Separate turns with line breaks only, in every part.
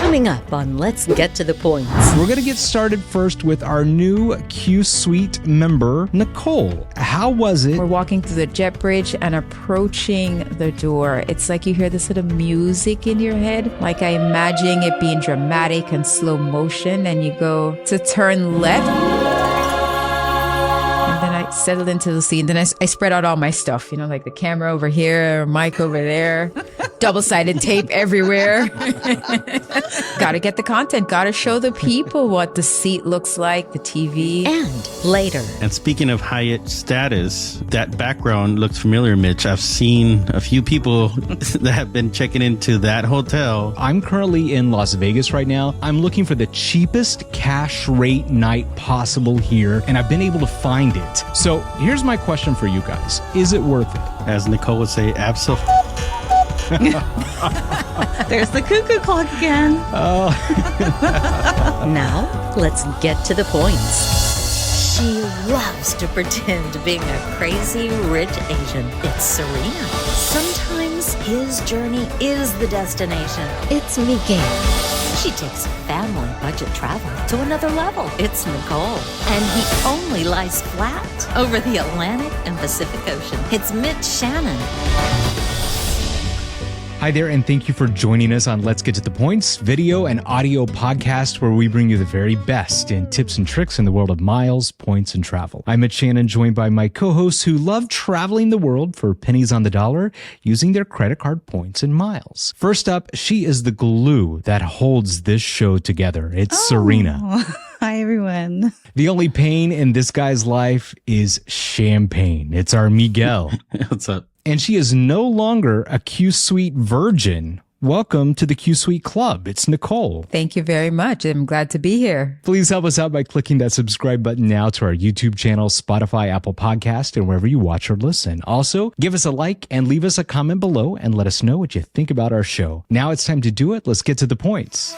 Coming up on Let's Get to the Points.
We're going to get started first with our new Qsuite member, Nicole. How was it?
We're walking through the jet bridge and approaching the door. It's like you hear this sort of music in your head. Like I imagine it being dramatic and slow motion, and you go to turn left. And then I settled into the seat. And then I spread out all my stuff, like the camera over here, mic over there, double-sided tape everywhere. Gotta get the content, gotta show the people what the seat looks like, the TV.
And later.
And speaking of Hyatt status, that background looks familiar, Mitch. I've seen a few people that have been checking into that hotel.
I'm currently in Las Vegas right now. I'm looking for the cheapest cash rate night possible here, and I've been able to find it. So here's my question for you guys. Is it worth it?
As Nicole would say, absolutely.
There's the cuckoo clock again.
Now, let's get to the points. She loves to pretend being a crazy rich Asian. It's Serena. Sometimes his journey is the destination. It's Miguel. She takes family budget travel to another level. It's Nicole. And he only lies flat over the Atlantic and Pacific Ocean. It's Mitch Shannon.
Hi there, and thank you for joining us on Let's Get to the Points, video and audio podcast where we bring you the very best in tips and tricks in the world of miles, points, and travel. I'm Mitch Shannon, joined by my co-hosts who love traveling the world for pennies on the dollar using their credit card points and miles. First up, she is the glue that holds this show together. It's Serena.
Hi, everyone.
The only pain in this guy's life is champagne. It's our Miguel.
What's up?
And she is no longer a Qsuite virgin. Welcome to the Qsuite Club. It's Nicole.
Thank you very much. I'm glad to be here.
Please help us out by clicking that subscribe button now to our YouTube channel, Spotify, Apple Podcast, and wherever you watch or listen. Also, give us a like and leave us a comment below and let us know what you think about our show. Now it's time to do it. Let's get to the points.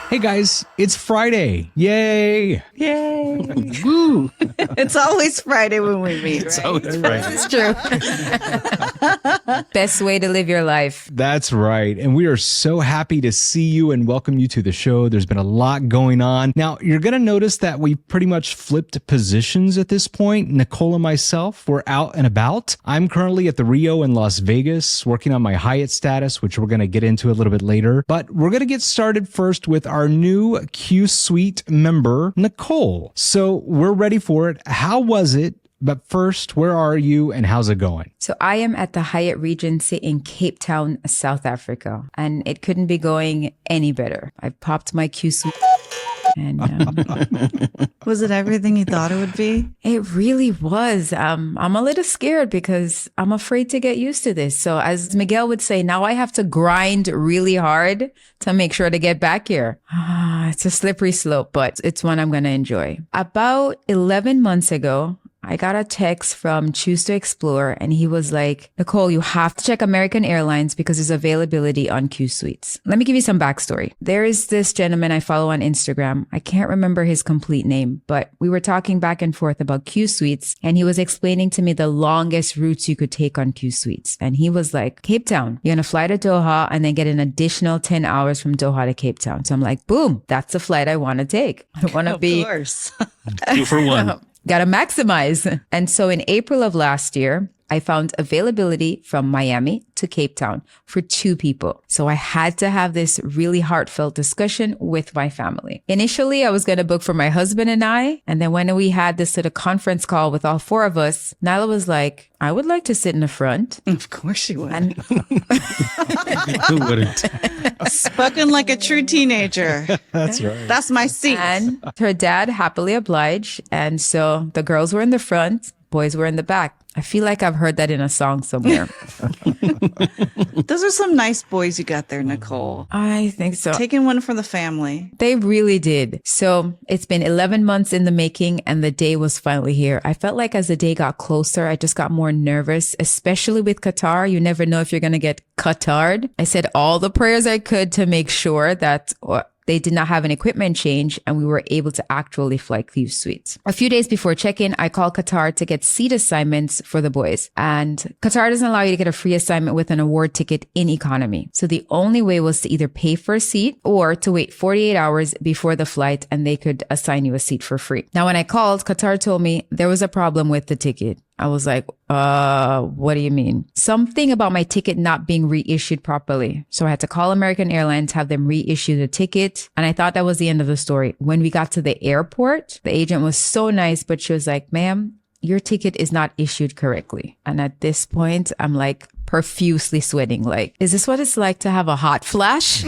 Hey guys, it's Friday. Yay.
Yay.
Woo!
It's always Friday when we meet,
It's
right?
always Friday.
It's true. Best way to live your life.
That's right. And we are so happy to see you and welcome you to the show. There's been a lot going on. Now, you're going to notice that we pretty much flipped positions at this point. Nicole and myself, we're out and about. I'm currently at the Rio in Las Vegas working on my Hyatt status, which we're going to get into a little bit later. But we're going to get started first with our new Qsuite member, Nicole. So we're ready for it. How was it? But first, where are you and how's it going?
So I am at the Hyatt Regency in Cape Town, South Africa, and it couldn't be going any better. I popped my Qsuite. And
Was it everything you thought it would be?
it really was. I'm a little scared because I'm afraid to get used to this. So as Miguel would say, now I have to grind really hard to make sure to get back here. It's a slippery slope, but it's one I'm going to enjoy. About 11 months ago, I got a text from Choose2Explore, and he was like, Nicole, you have to check American Airlines because there's availability on Qsuites. Let me give you some backstory. There is this gentleman I follow on Instagram. I can't remember his complete name, but we were talking back and forth about Qsuites, and he was explaining to me the longest routes you could take on Qsuites. And he was like, Cape Town, you're going to fly to Doha and then get an additional 10 hours from Doha to Cape Town. So I'm like, boom, that's the flight I want to take. I want to be...
Of course.
2 for 1.
Got to maximize. And so in April of last year, I found availability from Miami to Cape Town for 2 people. So I had to have this really heartfelt discussion with my family. Initially, I was going to book for my husband and I. And then when we had this sort of conference call with all 4 of us, Nyla was like, I would like to sit in the front.
Of course she would.
And
Who wouldn't?
Spoken like a true teenager.
That's right.
That's my seat.
And her dad happily obliged. And so the girls were in the front, boys were in the back. I feel like I've heard that in a song somewhere.
Those are some nice boys you got there, Nicole.
I think so.
Taking one for the family.
They really did. So it's been 11 months in the making and the day was finally here. I felt like as the day got closer, I just got more nervous, especially with Qatar. You never know if you're going to get Qatared. I said all the prayers I could to make sure that they did not have an equipment change and we were able to actually fly Qsuite. A few days before check-in, I called Qatar to get seat assignments for the boys. And Qatar doesn't allow you to get a free assignment with an award ticket in economy. So the only way was to either pay for a seat or to wait 48 hours before the flight and they could assign you a seat for free. Now, when I called, Qatar told me there was a problem with the ticket. I was like, what do you mean? Something about my ticket not being reissued properly. So I had to call American Airlines, have them reissue the ticket. And I thought that was the end of the story. When we got to the airport, the agent was so nice, but she was like, ma'am, your ticket is not issued correctly. And at this point, I'm like profusely sweating. Like, is this what it's like to have a hot flash?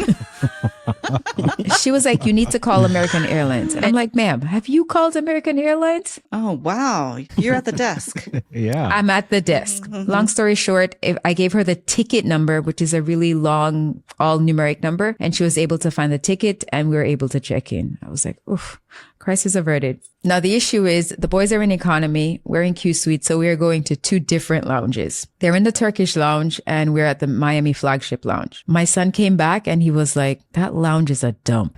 She was like, you need to call American Airlines. And I'm like, ma'am, have you called American Airlines?
Oh, wow. You're at the desk.
Yeah.
I'm at the desk. Long story short, I gave her the ticket number, which is a really long, all numeric number. And she was able to find the ticket and we were able to check in. I was like, oof, crisis averted. Now, the issue is the boys are in economy. We're in Qsuite. So we are going to two different lounges. They're in the Turkish lounge and we're at the Miami flagship lounge. My son came back and he was like, that lounge is a dump.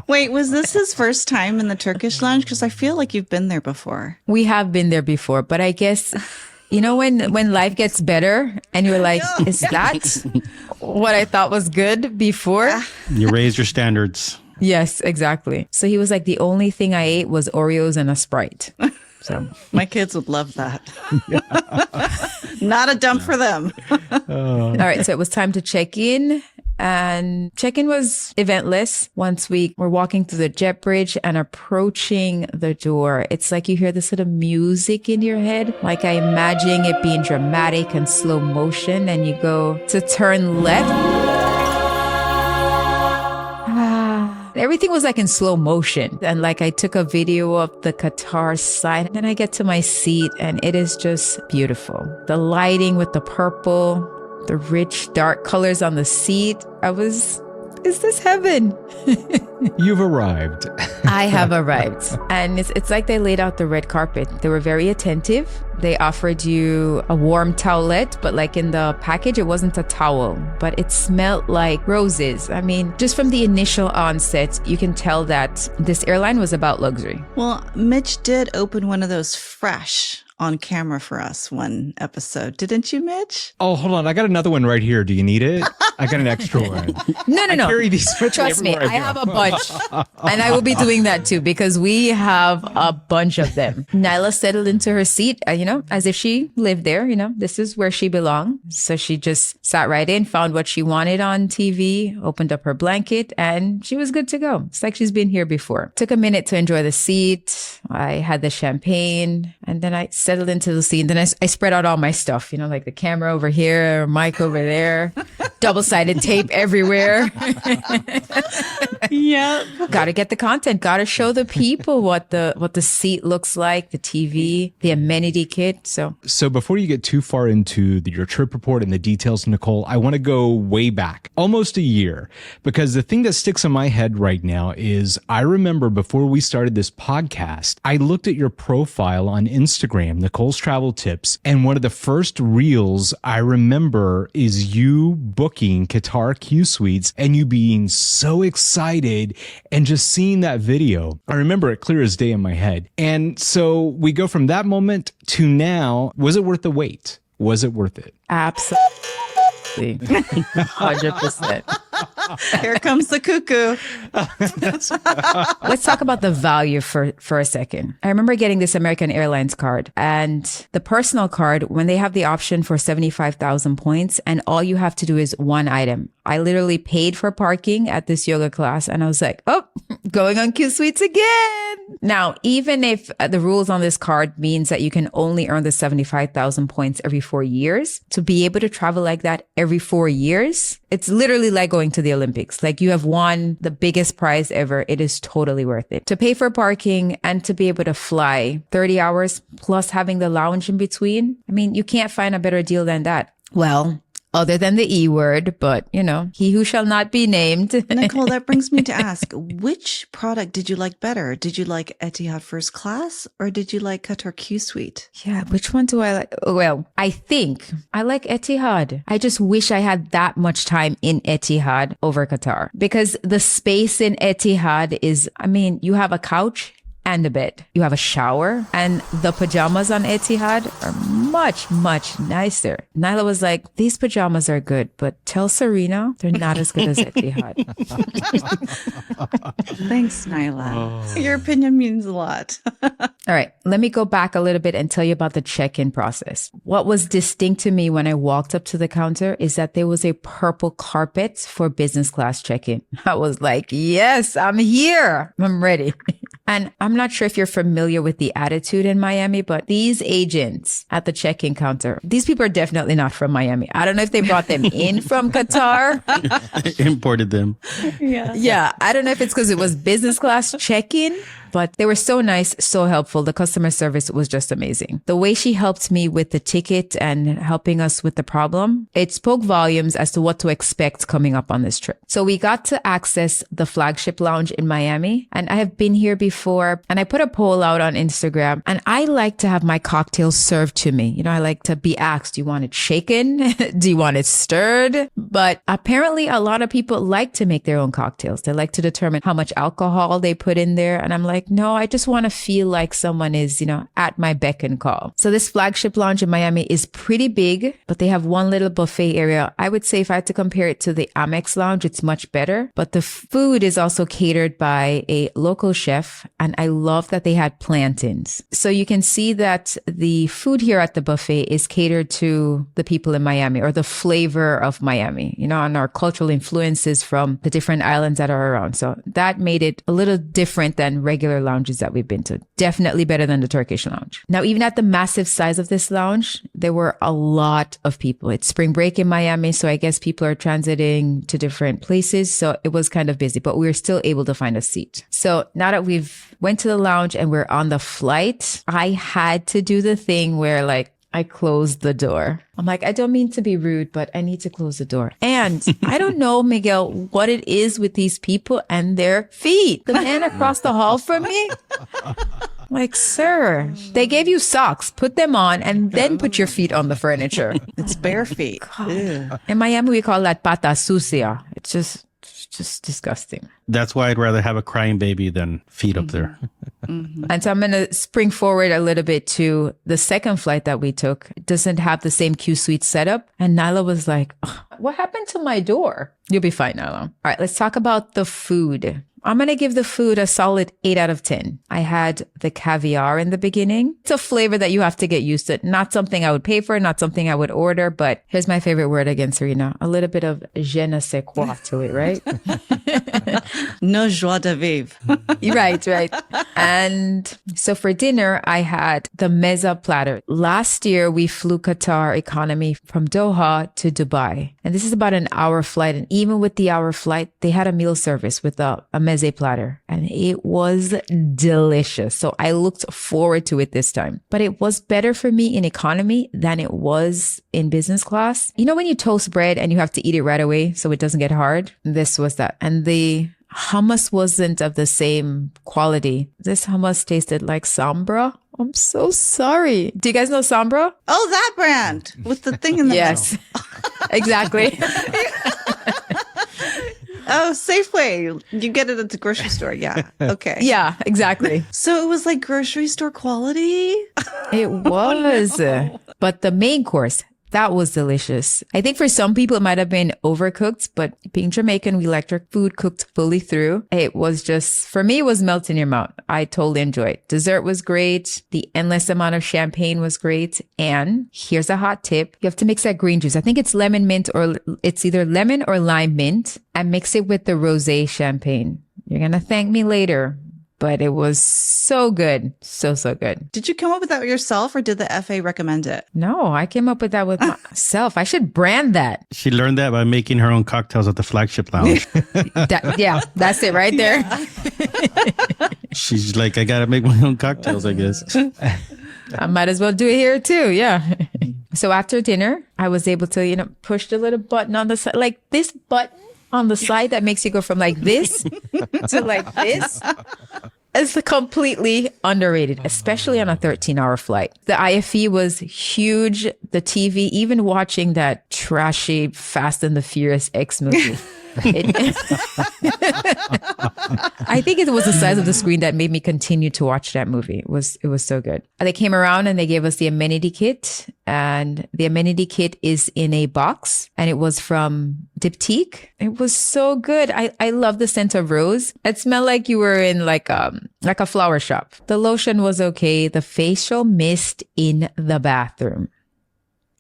Wait, was this his first time in the Turkish lounge? Because I feel like you've been there before.
We have been there before, but I guess, you know, when life gets better and you're like, is that what I thought was good before?
You raise your standards.
Yes, exactly. So he was like, the only thing I ate was Oreos and a Sprite. So
my kids would love that. Not a dump for them.
All right. So it was time to check in. And check-in was eventless. Once we were walking through the jet bridge and approaching the door, it's like you hear this sort of music in your head. Like I imagine it being dramatic and slow motion and you go to turn left. Everything was like in slow motion. And like I took a video of the Qatar side. And then I get to my seat and it is just beautiful. The lighting with the purple, the rich dark colors on the seat. Is this heaven?
You've arrived.
I have arrived. And it's like they laid out the red carpet. They were very attentive. They offered you a warm towelette, but like in the package, it wasn't a towel, but it smelled like roses. I mean, just from the initial onset, you can tell that this airline was about luxury.
Well, Mitch did open one of those fresh on camera for us one episode. Didn't you, Mitch?
Oh, hold on. I got another one right here. Do you need it? I got an extra one.
No.
I carry these with
Trust me,
everywhere
I have a bunch. And I will be doing that too because we have a bunch of them. Nyla settled into her seat, as if she lived there. This is where she belonged. So she just sat right in, found what she wanted on TV, opened up her blanket, and she was good to go. It's like she's been here before. Took a minute to enjoy the seat. I had the champagne and then I settled into the seat. And then I spread out all my stuff, like the camera over here, mic over there, double-sided tape everywhere.
Yeah.
Got to get the content. Got to show the people what the seat looks like, the TV, the amenity kit.
So before you get too far into your trip report and the details, Nicole, I want to go way back, almost a year, because the thing that sticks in my head right now is I remember before we started this podcast, I looked at your profile on Instagram, Nicole's Travel Tips, and one of the first reels I remember is you booking Qatar Qsuites and you being so excited and just seeing that video. I remember it clear as day in my head. And so we go from that moment to now. Was it worth the wait? Was it worth it?
Absolutely. 100%.
Here comes the cuckoo.
Let's talk about the value for a second. I remember getting this American Airlines card and the personal card when they have the option for 75,000 points and all you have to do is one item. I literally paid for parking at this yoga class and I was like, oh, going on Qsuites again. Now, even if the rules on this card means that you can only earn the 75,000 points every 4 years, to be able to travel like that every 4 years, it's literally like going to the Olympics. Like you have won the biggest prize ever. It is totally worth it. To pay for parking and to be able to fly 30 hours plus having the lounge in between. I mean, you can't find a better deal than that. Well, other than the E word, but he who shall not be named.
Nicole, that brings me to ask, which product did you like better? Did you like Etihad First Class or did you like Qatar Qsuite?
Yeah, which one do I like? Well, I think I like Etihad. I just wish I had that much time in Etihad over Qatar because the space in Etihad is, you have a couch and a bed. You have a shower, and the pajamas on Etihad are much, much nicer. Nyla was like, these pajamas are good, but tell Serena they're not as good as Etihad.
Thanks, Nyla. Your opinion means a lot.
All right, let me go back a little bit and tell you about the check-in process. What was distinct to me when I walked up to the counter is that there was a purple carpet for business class check-in. I was like, yes, I'm here. I'm ready. And I'm not sure if you're familiar with the attitude in Miami, but these agents at the check-in counter, these people are definitely not from Miami. I don't know if they brought them in from Qatar.
Imported them.
Yeah. I don't know if it's because it was business class check-in, but they were so nice, so helpful. The customer service was just amazing. The way she helped me with the ticket and helping us with the problem, it spoke volumes as to what to expect coming up on this trip. So we got to access the flagship lounge in Miami, and I have been here before, and I put a poll out on Instagram, and I like to have my cocktails served to me. I like to be asked, do you want it shaken? Do you want it stirred? But apparently a lot of people like to make their own cocktails. They like to determine how much alcohol they put in there. And I'm like, no, I just want to feel like someone is, at my beck and call. So this flagship lounge in Miami is pretty big, but they have one little buffet area. I would say if I had to compare it to the Amex lounge, it's much better. But the food is also catered by a local chef. And I love that they had plantains. So you can see that the food here at the buffet is catered to the people in Miami or the flavor of Miami, and our cultural influences from the different islands that are around. So that made it a little different than regular lounges that we've been to. Definitely better than the Turkish lounge. Now, even at the massive size of this lounge, there were a lot of people. It's spring break in Miami, so I guess people are transiting to different places. So it was kind of busy, but we were still able to find a seat. So now that we've went to the lounge and we're on the flight, I had to do the thing where I closed the door. I'm like, I don't mean to be rude, but I need to close the door. And I don't know, Miguel, what it is with these people and their feet. The man across the hall from me, like, sir, they gave you socks. Put them on and then put your feet on the furniture.
It's bare feet.
In Miami, we call that pata sucia. It's just disgusting.
That's why I'd rather have a crying baby than feet up there.
And so I'm going to spring forward a little bit to the second flight that we took. It doesn't have the same Qsuite setup. And Nyla was like, what happened to my door? You'll be fine, Nyla. All right, let's talk about the food. I'm going to give the food a solid 8 out of 10. I had the caviar in the beginning. It's a flavor that you have to get used to. Not something I would pay for, not something I would order, but here's my favorite word again, Serena. A little bit of je ne sais quoi to it, right?
No joie de vivre.
Right. And so for dinner, I had the mezza platter. Last year, we flew Qatar economy from Doha to Dubai. And this is about an hour flight. And even with the hour flight, they had a meal service with a mezze platter. And it was delicious. So I looked forward to it this time. But it was better for me in economy than it was in business class. When you toast bread and you have to eat it right away so it doesn't get hard? This was that. And the hummus wasn't of the same quality. This hummus tasted like Sambra. I'm so sorry. Do you guys know Sambra?
Oh, that brand with the thing in the
yes, exactly.
Oh, Safeway. You get it at the grocery store. Yeah. Okay.
Yeah, exactly.
So it was like grocery store quality?
It was. But the main course, that was delicious. I think for some people it might have been overcooked, but being Jamaican, we liked our food cooked fully through. It was just, for me, it was melt in your mouth. I totally enjoyed it. Dessert was great. The endless amount of champagne was great. And here's a hot tip. You have to mix that green juice. I think it's lemon mint, or it's either lemon or lime mint, and mix it with the rosé champagne. You're going to thank me later. But it was so good. So good.
Did you come up with that yourself or did the FA recommend it?
No, I came up with that with myself. I should brand that.
She learned that by making her own cocktails at the flagship lounge.
That's it right there.
She's like, I got to make my own cocktails, I guess.
I might as well do it here too. Yeah. So after dinner, I was able to, push the little button on the side, like this button on the side that makes you go from like this to like this. It's completely underrated, especially on a 13-hour flight. The IFE was huge. The TV, even watching that trashy Fast and the Furious X movie. I think it was the size of the screen that made me continue to watch that movie. It was so good. They came around and they gave us the amenity kit, and the amenity kit is in a box, and it was from Diptyque. It was so good. I love the scent of rose. It smelled like you were in like a flower shop. The lotion was okay. The facial mist in the bathroom.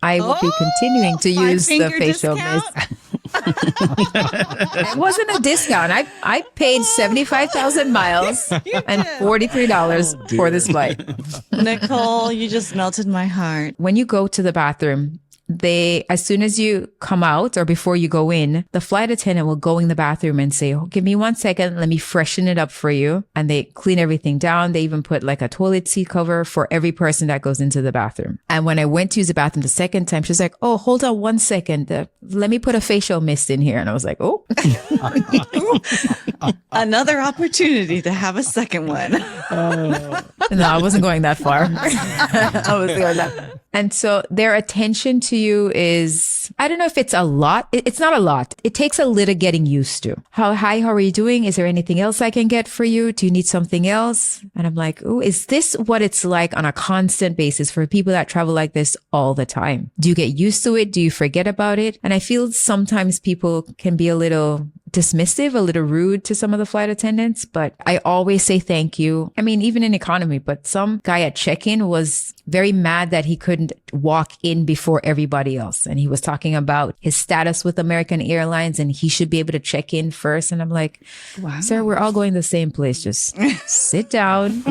I will be continuing to use the facial mist. It wasn't a discount. I paid 75,000 miles and $43 for this flight.
Nicole, you just melted my heart.
When you go to the bathroom, as soon as you come out or before you go in, the flight attendant will go in the bathroom and say, oh, give me 1 second. Let me freshen it up for you. And they clean everything down. They even put like a toilet seat cover for every person that goes into the bathroom. And when I went to use the bathroom the second time, she's like, oh, hold on 1 second. Let me put a facial mist in here. And I was like, oh.
Another opportunity to have a second one.
No, I wasn't going that far. I was going that. And so their attention to you is, I don't know if it's a lot. It's not a lot. It takes a little getting used to. How are you doing? Is there anything else I can get for you? Do you need something else? And I'm like, oh, is this what it's like on a constant basis for people that travel like this all the time? Do you get used to it? Do you forget about it? And I feel sometimes people can be a little dismissive, a little rude to some of the flight attendants, but I always say thank you. I mean, even in economy, but some guy at check-in was very mad that he couldn't walk in before everybody else. And he was talking about his status with American Airlines and he should be able to check in first. And I'm like, wow, sir, we're all going to the same place. Just sit down,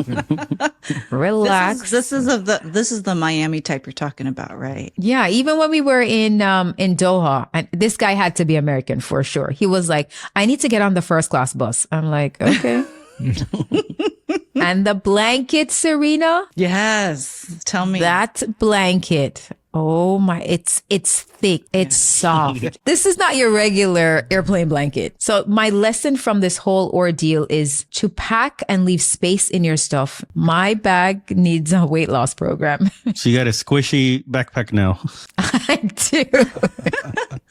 relax.
This is the Miami type you're talking about, right?
Yeah. Even when we were in Doha, and this guy had to be American for sure. He was like, I need to get on the first class bus. I'm like, okay. And the blanket, Serena.
Yes. Tell me.
That blanket. Oh my, it's thick. It's soft. This is not your regular airplane blanket. So my lesson from this whole ordeal is to pack and leave space in your stuff. My bag needs a weight loss program.
So you got a squishy backpack now.
I do.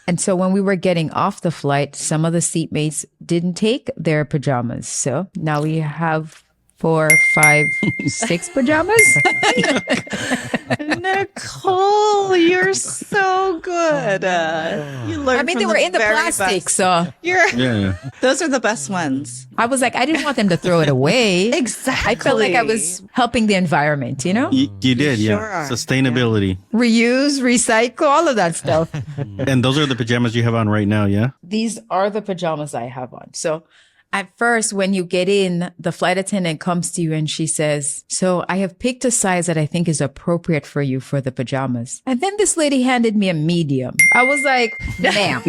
And so when we were getting off the flight, some of the seatmates didn't take their pajamas. So now we have 4, 5, 6 pajamas.
Nicole, you're so good. You learned.
I mean, they were in the plastic,
best.
so
Those are the best ones.
I was like, I didn't want them to throw it away.
Exactly.
I felt like I was helping the environment, you know?
You did,
sure
yeah.
are.
Sustainability.
Reuse, recycle, all of that stuff.
And those are the pajamas you have on right now, yeah?
These are the pajamas I have on. So at first, when you get in, the flight attendant comes to you and she says, so I have picked a size that I think is appropriate for you for the pajamas. And then this lady handed me a medium. I was like, ma'am,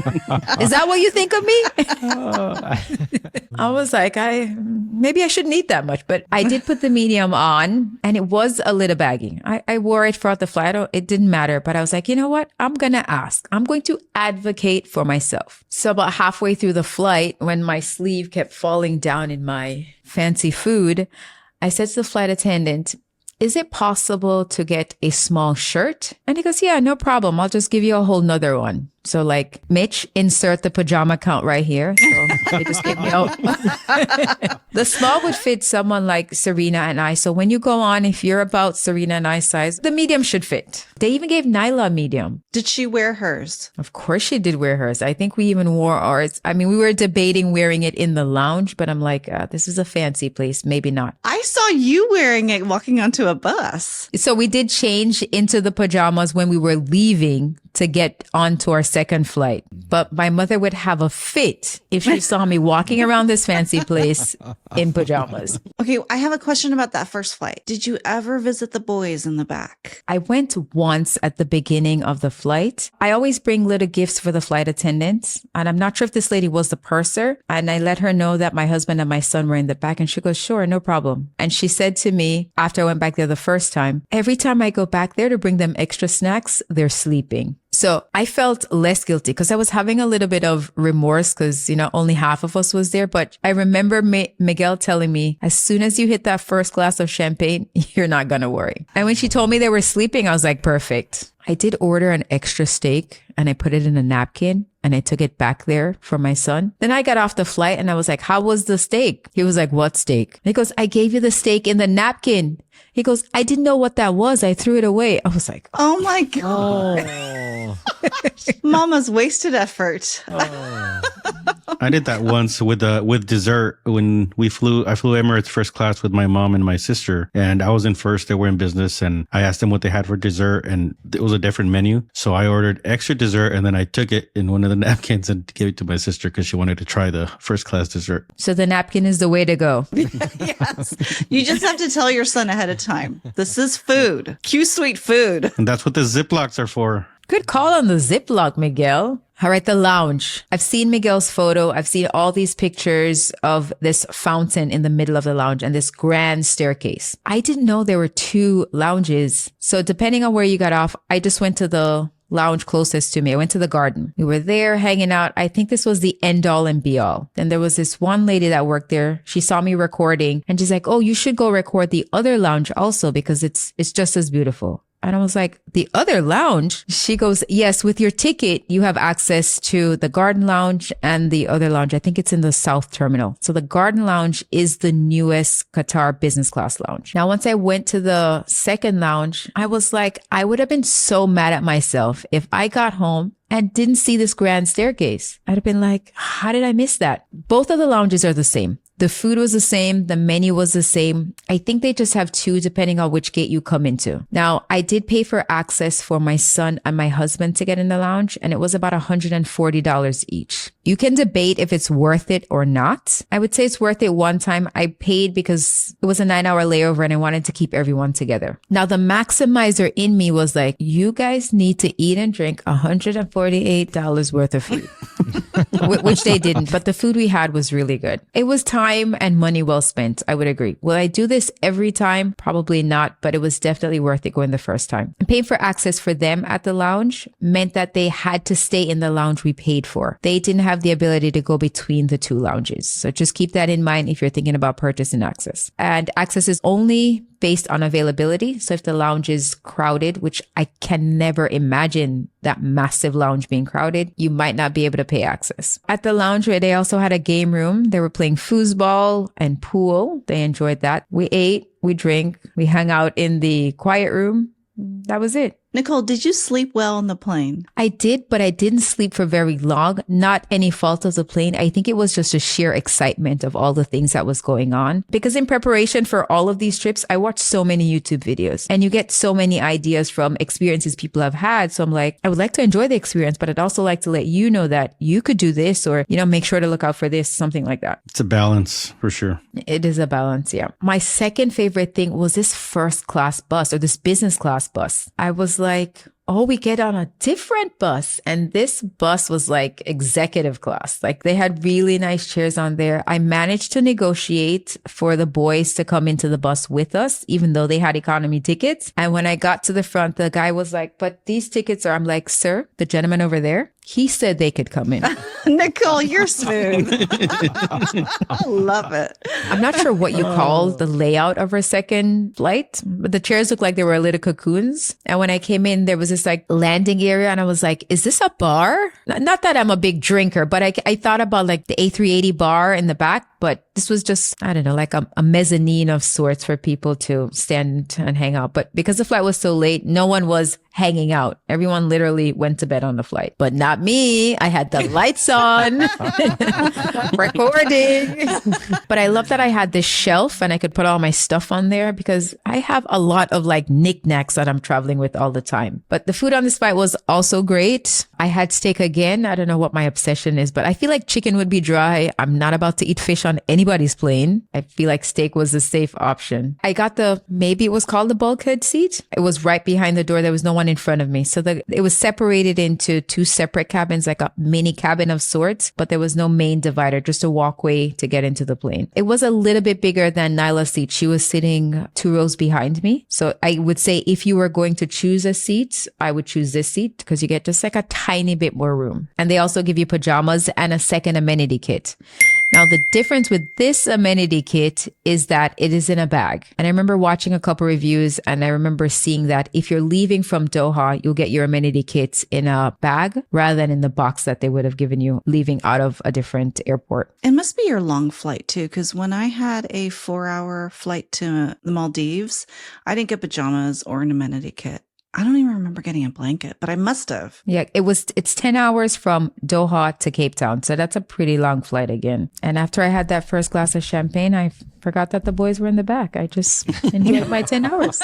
is that what you think of me? I was like, maybe I shouldn't eat that much, but I did put the medium on and it was a little baggy. I wore it throughout the flight. It didn't matter, but I was like, you know what? I'm going to ask. I'm going to advocate for myself. So about halfway through the flight, when my sleeve kept falling down in my fancy food, I said to the flight attendant, is it possible to get a small shirt? And he goes, yeah, no problem. I'll just give you a whole nother one. So like, Mitch, insert the pajama count right here. So they just gave me out. The small would fit someone like Serena and I. So when you go on, if you're about Serena and I size, the medium should fit. They even gave Nyla a medium.
Did she wear hers?
Of course she did wear hers. I think we even wore ours. I mean, we were debating wearing it in the lounge, but I'm like, this is a fancy place. Maybe not.
I saw you wearing it walking onto a bus.
So we did change into the pajamas when we were leaving to get onto our second flight. But my mother would have a fit if she saw me walking around this fancy place in pajamas.
Okay, I have a question about that first flight. Did you ever visit the boys in the back?
I went once at the beginning of the flight. I always bring little gifts for the flight attendants. And I'm not sure if this lady was the purser. And I let her know that my husband and my son were in the back. And she goes, sure, no problem. And she said to me after I went back there the first time, every time I go back there to bring them extra snacks, they're sleeping. So I felt less guilty because I was having a little bit of remorse because, only half of us was there. But I remember Miguel telling me, as soon as you hit that first glass of champagne, you're not going to worry. And when she told me they were sleeping, I was like, perfect. I did order an extra steak and I put it in a napkin and I took it back there for my son. Then I got off the flight and I was like, how was the steak? He was like, what steak? And he goes, I gave you the steak in the napkin. He goes, I didn't know what that was. I threw it away. I was like,
oh my God.
Oh.
Mama's wasted effort.
I did that once with dessert when I flew Emirates first class with my mom and my sister, and I was in first. They were in business, and I asked them what they had for dessert, and it was a different menu. So I ordered extra dessert, and then I took it in one of the napkins and gave it to my sister because she wanted to try the first class dessert.
So the napkin is the way to go.
Yes. You just have to tell your son ahead of time. This is food. Qsuite food.
And that's what the Ziplocs are for.
Good call on the Ziploc, Miguel. All right, the lounge. I've seen Miguel's photo. I've seen all these pictures of this fountain in the middle of the lounge and this grand staircase. I didn't know there were 2 lounges. So depending on where you got off, I just went to the lounge closest to me. I went to the garden. We were there hanging out. I think this was the end all and be all. Then there was this one lady that worked there. She saw me recording and she's like, oh, you should go record the other lounge also because it's just as beautiful. And I was like, the other lounge? She goes, yes, with your ticket, you have access to the garden lounge and the other lounge. I think it's in the South Terminal. So the garden lounge is the newest Qatar business class lounge. Now, once I went to the second lounge, I was like, I would have been so mad at myself if I got home and didn't see this grand staircase. I'd have been like, how did I miss that? Both of the lounges are the same. The food was the same. The menu was the same. I think they just have 2 depending on which gate you come into. Now, I did pay for access for my son and my husband to get in the lounge, and it was about $140 each. You can debate if it's worth it or not. I would say it's worth it one time. I paid because it was a 9-hour layover and I wanted to keep everyone together. Now, the maximizer in me was like, you guys need to eat and drink $148 worth of food, which they didn't. But the food we had was really good. It was time and money well spent. I would agree. Will I do this every time? Probably not, but it was definitely worth it going the first time. And paying for access for them at the lounge meant that they had to stay in the lounge we paid for. They didn't have the ability to go between the 2 lounges. So just keep that in mind if you're thinking about purchasing access. And access is only based on availability. So if the lounge is crowded, which I can never imagine that massive lounge being crowded, you might not be able to pay access. At the lounge, they also had a game room. They were playing foosball and pool. They enjoyed that. We ate, we drank, we hung out in the quiet room. That was it.
Nicole, did you sleep well on the plane?
I did, but I didn't sleep for very long. Not any fault of the plane. I think it was just a sheer excitement of all the things that was going on. Because in preparation for all of these trips, I watched so many YouTube videos and you get so many ideas from experiences people have had. So I'm like, I would like to enjoy the experience, but I'd also like to let you know that you could do this or, make sure to look out for this, something like that.
It's a balance for sure.
It is a balance. Yeah. My second favorite thing was this first class bus or this business class bus. I was like, oh, we get on a different bus. And this bus was like executive class. Like they had really nice chairs on there. I managed to negotiate for the boys to come into the bus with us, even though they had economy tickets. And when I got to the front, the guy was like, but these tickets are, I'm like, sir, the gentleman over there, he said they could come in.
Nicole, you're smooth. I love it.
I'm not sure what you call the layout of our second flight, but the chairs looked like they were little cocoons. And when I came in, there was this like landing area and I was like, is this a bar? Not that I'm a big drinker, but I thought about like the A380 bar in the back, but this was just, I don't know, like a mezzanine of sorts for people to stand and hang out. But because the flight was so late, no one was hanging out. Everyone literally went to bed on the flight, but not me. I had the lights on, recording. But I love that I had this shelf and I could put all my stuff on there because I have a lot of like knickknacks that I'm traveling with all the time. But the food on this flight was also great. I had steak again. I don't know what my obsession is, but I feel like chicken would be dry. I'm not about to eat fish on anybody's plane. I feel like steak was a safe option. I got maybe it was called the bulkhead seat. It was right behind the door. There was no one in front of me. So it was separated into two separate cabins, like a mini cabin of sorts, but there was no main divider, just a walkway to get into the plane. It was a little bit bigger than Nyla's seat. She was sitting 2 rows behind me. So I would say if you were going to choose a seat, I would choose this seat because you get just like a tiny bit more room. And they also give you pajamas and a second amenity kit. Now, the difference with this amenity kit is that it is in a bag. And I remember watching a couple reviews and I remember seeing that if you're leaving from Doha, you'll get your amenity kits in a bag rather than in the box that they would have given you leaving out of a different airport.
It must be your long flight too, because when I had a 4-hour flight to the Maldives, I didn't get pajamas or an amenity kit. I don't even remember getting a blanket, but I must have.
Yeah, it's 10 hours from Doha to Cape Town. So that's a pretty long flight again. And after I had that first glass of champagne, I forgot that the boys were in the back. I just enjoyed my 10 hours.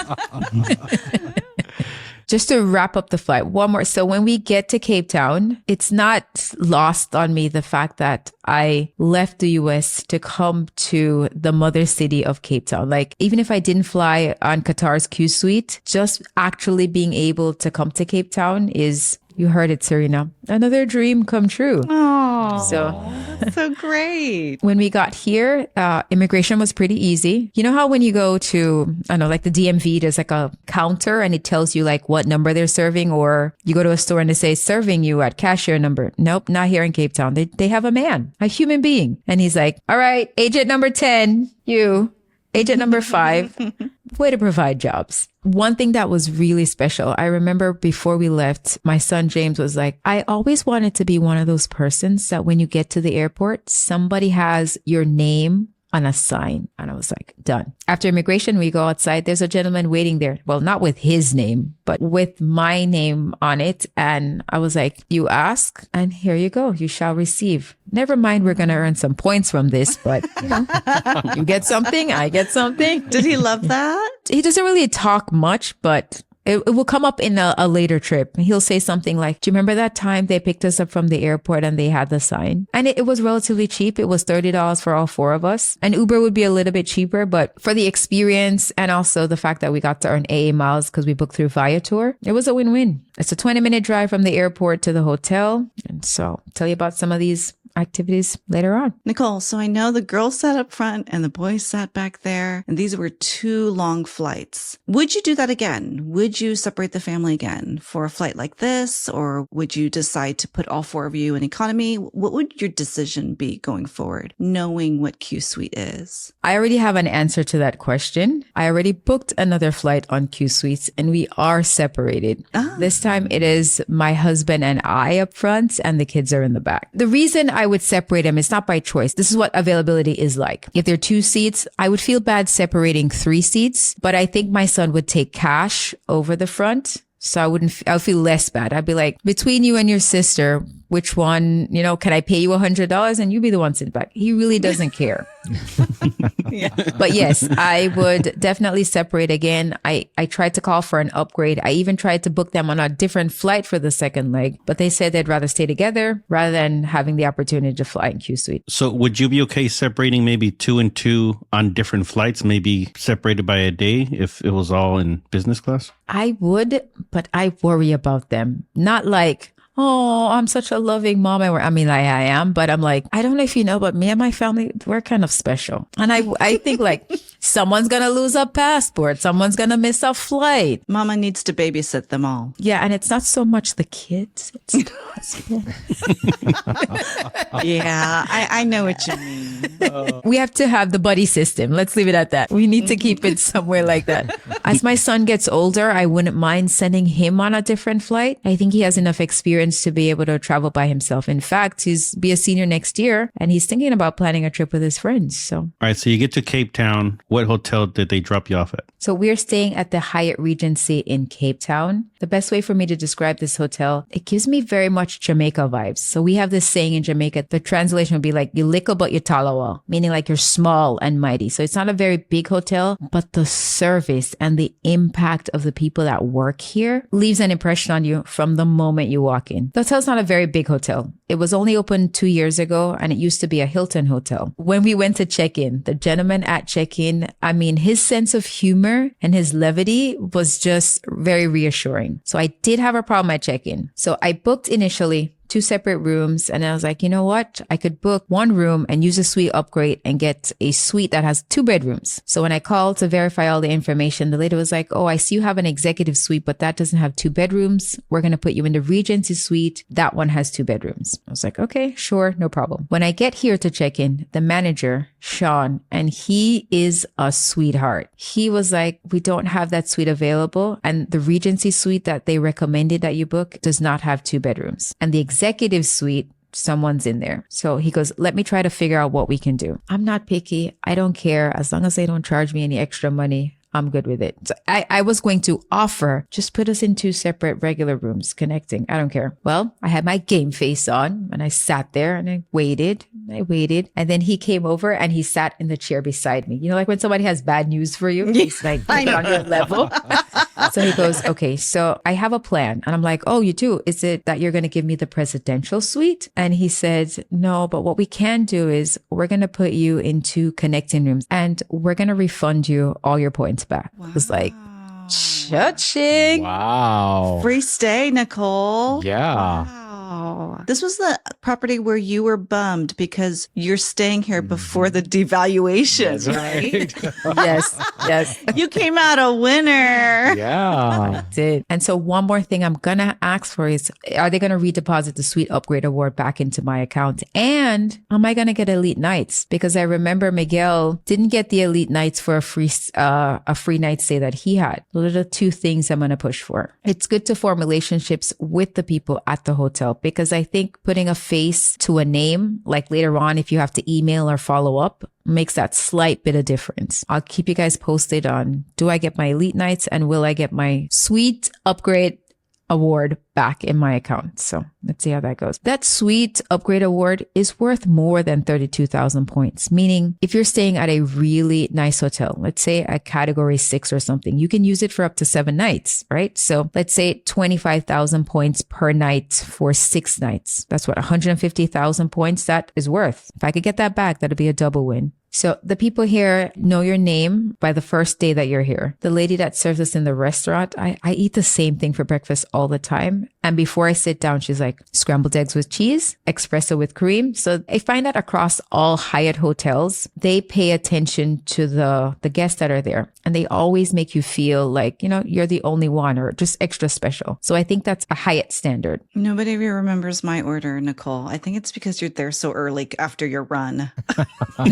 Just to wrap up the flight, one more. So when we get to Cape Town, it's not lost on me the fact that I left the US to come to the mother city of Cape Town. Like, even if I didn't fly on Qatar's Qsuite, just actually being able to come to Cape Town is, you heard it, Serena, another dream come true.
Oh,
so
so great.
When we got here, immigration was pretty easy. You know how when you go to, I don't know, like the DMV, there's like a counter and it tells you like what number they're serving, or you go to a store and they say serving you at cashier number. Nope, not here in Cape Town. They have a man, a human being. And he's like, all right, agent number 10, you, agent number 5, way to provide jobs. One thing that was really special, I remember before we left, my son James was like, I always wanted to be one of those persons that when you get to the airport, somebody has your name on a sign. And I was like, done. After immigration, we go outside. There's a gentleman waiting there. Well, not with his name, but with my name on it. And I was like, you ask and here you go. You shall receive. Never mind, we're going to earn some points from this, but you know, you get something, I get something.
Did he love that?
He doesn't really talk much, but it will come up in a later trip. He'll say something like, do you remember that time they picked us up from the airport and they had the sign? And it was relatively cheap. It was $30 for all 4 of us. And Uber would be a little bit cheaper, but for the experience and also the fact that we got to earn AA miles because we booked through Viator, it was a win-win. It's a 20-minute drive from the airport to the hotel. And so I'll tell you about some of these activities later on.
Nicole, so I know the girls sat up front and the boys sat back there, and these were 2 long flights. Would you do that again? Would you separate the family again for a flight like this, or would you decide to put all 4 of you in economy? What would your decision be going forward, knowing what Qsuite is?
I already have an answer to that question. I already booked another flight on Qsuite and we are separated. This time it is my husband and I up front and the kids are in the back. The reason I would separate them is not by choice. This is what availability is like. If there are 2 seats, I would feel bad separating 3 seats, but I think my son would take cash over the front. So I'll feel less bad. I'd be like, between you and your sister, which one, you know, can I pay you $100 and you be the one sitting back? He really doesn't care.
Yeah.
But yes, I would definitely separate again. I tried to call for an upgrade. I even tried to book them on a different flight for the second leg, but they said they'd rather stay together rather than having the opportunity to fly in Qsuite.
So would you be okay separating maybe 2 and 2 on different flights, maybe separated by a day if it was all in business class?
I would, but I worry about them. Not like, oh, I'm such a loving mom. I mean, I am, but I'm like, I don't know if you know, but me and my family, we're kind of special. And I think like someone's going to lose a passport. Someone's going to miss a flight.
Mama needs to babysit them all.
Yeah. And it's not so much the kids. It's the husband.
Yeah, I know what you mean.
We have to have the buddy system. Let's leave it at that. We need to keep it somewhere like that. As my son gets older, I wouldn't mind sending him on a different flight. I think he has enough experience to be able to travel by himself. In fact, he's be a senior next year and he's thinking about planning a trip with his friends. So,
All right, so you get to Cape Town. What hotel did they drop you off at?
so we're staying at the Hyatt Regency in Cape Town. The best way for me to describe this hotel, it gives me very much Jamaica vibes. So we have this saying in Jamaica, the translation would be like, you little but you talawa, meaning like you're small and mighty. So it's not a very big hotel, but the service and the impact of the people that work here leaves an impression on you from the moment you walk in. The hotel's not a very big hotel. It was only opened 2 years ago and it used to be a Hilton hotel. When we went to check in, the gentleman at check-in, I mean, his sense of humor and his levity was just very reassuring. So I did have a problem at check-in. So I booked initially 2 separate rooms. And I was like, you know what? I could book 1 room and use a suite upgrade and get a suite that has 2 bedrooms. So when I called to verify all the information, the lady was like, oh, I see you have an executive suite, but that doesn't have 2 bedrooms. We're going to put you in the Regency suite. That one has 2 bedrooms. I was like, okay, sure, no problem. When I get here to check in, the manager, Sean, and he is a sweetheart. He was like, we don't have that suite available. And the Regency suite that they recommended that you book does not have 2 bedrooms. And the executive suite, someone's in there. So he goes, let me try to figure out what we can do. I'm not picky. I don't care. As long as they don't charge me any extra money, I'm good with it. So I was going to offer, just put us in 2 separate regular rooms connecting. I don't care. Well, I had my game face on and I sat there and I waited. And then he came over and he sat in the chair beside me. You know, like when somebody has bad news for you, he's like on your level. So he goes, okay, so I have a plan. And I'm like, oh, you do? Is it that you're going to give me the presidential suite? And he said, no, but what we can do is we're going to put you in 2 connecting rooms and we're going to refund you all your points back. Wow. It was like, cha-ching.
Wow.
Free stay, Nicole.
Yeah.
Wow. This was the property where you were bummed because you're staying here before the devaluation, right?
Yes.
You came out a winner.
Yeah.
I did. And so one more thing I'm going to ask for is, are they going to redeposit the Suite Upgrade Award back into my account? And am I going to get Elite Nights? Because I remember Miguel didn't get the Elite Nights for a free night stay that he had. Those are the 2 things I'm going to push for. It's good to form relationships with the people at the hotel because I think putting a face to a name, like later on, if you have to email or follow up, makes that slight bit of difference. I'll keep you guys posted on, do I get my Elite Nights and will I get my Suite Upgrade Award back in my account? So let's see how that goes. That Suite Upgrade Award is worth more than 32,000 points, meaning if you're staying at a really nice hotel, let's say a category 6 or something, you can use it for up to 7 nights, right? So let's say 25,000 points per night for 6 nights. That's what, 150,000 points that is worth. If I could get that back, that'd be a double win. So the people here know your name by the first day that you're here. The lady that serves us in the restaurant, I eat the same thing for breakfast all the time. And before I sit down, she's like, scrambled eggs with cheese, espresso with cream. So I find that across all Hyatt hotels, they pay attention to the guests that are there. And they always make you feel like, you know, you're the only one or just extra special. So I think that's a Hyatt standard.
Nobody ever remembers my order, Nicole. I think it's because you're there so early after your run. You're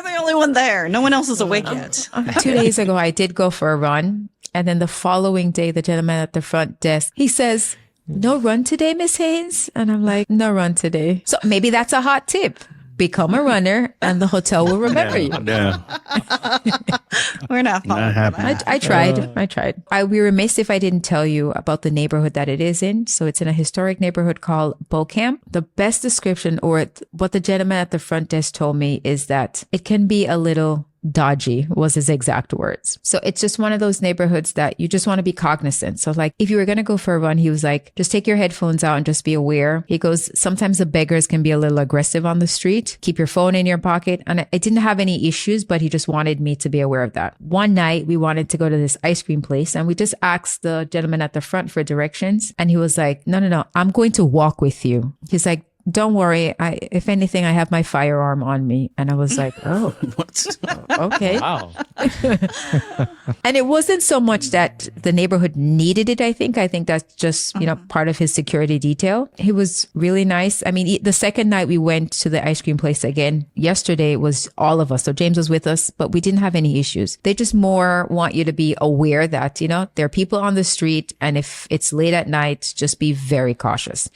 the only one there. No one else is awake yet.
2 days ago, I did go for a run. And then the following day, the gentleman at the front desk, he says, no run today, Miss Haynes? And I'm like, no run today. So maybe that's a hot tip. Become a runner and the hotel will remember you.
Yeah.
We're not following that.
I tried. I'd be remiss if I didn't tell you about the neighborhood that it is in. So it's in a historic neighborhood called Beaucamp. The best description, or what the gentleman at the front desk told me, is that it can be a little dodgy, was his exact words. So it's just one of those neighborhoods that you just want to be cognizant. So like if you were going to go for a run, he was like, just take your headphones out and just be aware. He goes, sometimes the beggars can be a little aggressive on the street. Keep your phone in your pocket. And I didn't have any issues, but he just wanted me to be aware of that. One night we wanted to go to this ice cream place and we just asked the gentleman at the front for directions. And he was like, no, I'm going to walk with you. He's like, don't worry. If anything, I have my firearm on me. And I was like, oh,
What?
okay.
Wow.
And it wasn't so much that the neighborhood needed it, I think. I think that's just, part of his security detail. He was really nice. I mean, the second night we went to the ice cream place again, yesterday it was all of us. So James was with us, but we didn't have any issues. They just more want you to be aware that, there are people on the street. And if it's late at night, just be very cautious.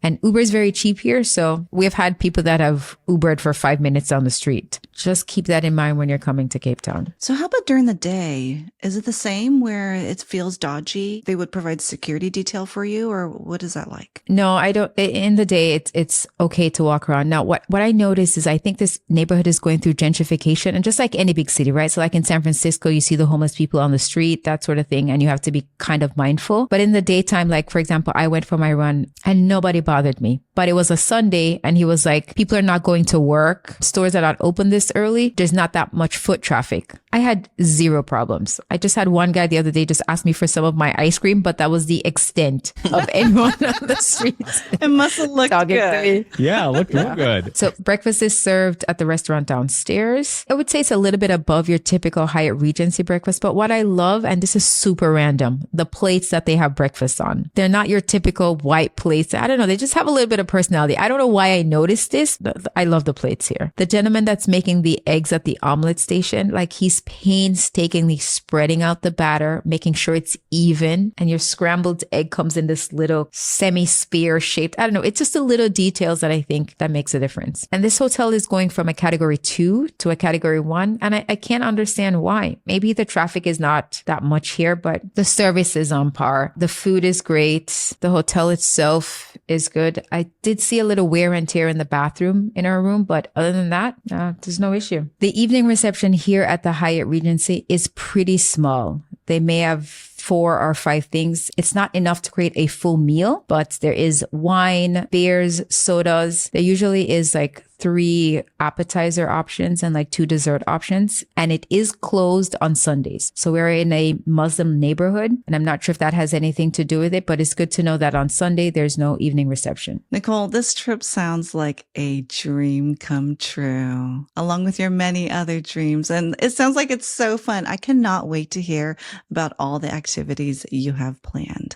And Uber is very cheap here. So we have had people that have Ubered for 5 minutes on the street. Just keep that in mind when you're coming to Cape Town.
So how about during the day? Is it the same where it feels dodgy? They would provide security detail for you, or what is that like?
No, I don't. In the day, it's okay to walk around. Now, what I noticed is I think this neighborhood is going through gentrification, and just like any big city, right? So like in San Francisco, you see the homeless people on the street, that sort of thing, and you have to be kind of mindful. But in the daytime, like for example, I went for my run and nobody bothered me. But it was a Sunday and he was like, people are not going to work. Stores are not open this early. There's not that much foot traffic. I had zero problems. I just had one guy the other day just ask me for some of my ice cream, but that was the extent of anyone on the streets.
It must have looked
Talking to
good.
me.
Yeah, look real good.
So breakfast is served at the restaurant downstairs. I would say it's a little bit above your typical Hyatt Regency breakfast. But what I love, and this is super random, the plates that they have breakfast on. They're not your typical white plates. I don't know. They just have a little bit of personality. I don't know why I noticed this. I love the plates here. The gentleman that's making the eggs at the omelet station, like he's painstakingly spreading out the batter, making sure it's even. And your scrambled egg comes in this little semi-sphere shaped. I don't know. It's just the little details that I think that makes a difference. And this hotel is going from a category 2 to a category 1. And I can't understand why. Maybe the traffic is not that much here, but the service is on par. The food is great. The hotel itself is good. I did see a little wear and tear in the bathroom in our room, but other than that, there's no issue. The evening reception here at the Hyatt Regency is pretty small. They may have 4 or 5 things. It's not enough to create a full meal, but there is wine, beers, sodas. There usually is like 3 appetizer options and like 2 dessert options. And it is closed on Sundays. So we're in a Muslim neighborhood, and I'm not sure if that has anything to do with it, but it's good to know that on Sunday, there's no evening reception.
Nicole, this trip sounds like a dream come true, along with your many other dreams. And it sounds like it's so fun. I cannot wait to hear about all the activities you have planned.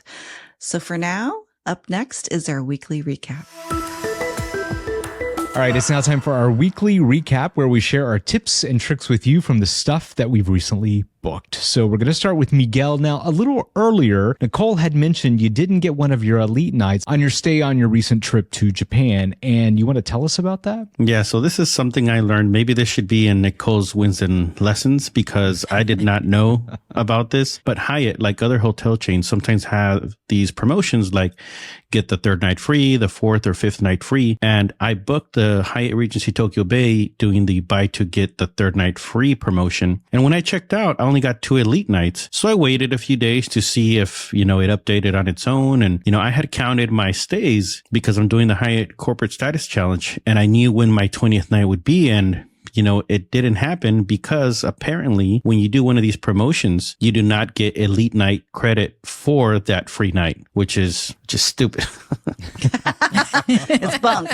So for now, up next is our weekly recap.
All right, it's now time for our weekly recap where we share our tips and tricks with you from the stuff that we've recently booked. So we're going to start with Miguel. Now, a little earlier, Nicole had mentioned you didn't get one of your elite nights on your stay on your recent trip to Japan. And you want to tell us about that?
Yeah, so this is something I learned. Maybe this should be in Nicole's wins and lessons because I did not know about this. But Hyatt, like other hotel chains, sometimes have these promotions like get the 3rd night free, the 4th or 5th night free. And I booked the Hyatt Regency Tokyo Bay doing the buy to get the 3rd night free promotion. And when I checked out, I only got 2 elite nights. So I waited a few days to see if, it updated on its own. And, I had counted my stays because I'm doing the Hyatt Corporate Status Challenge and I knew when my 20th night would be. And it didn't happen because apparently when you do one of these promotions, you do not get elite night credit for that free night, which is just stupid.
It's bunk.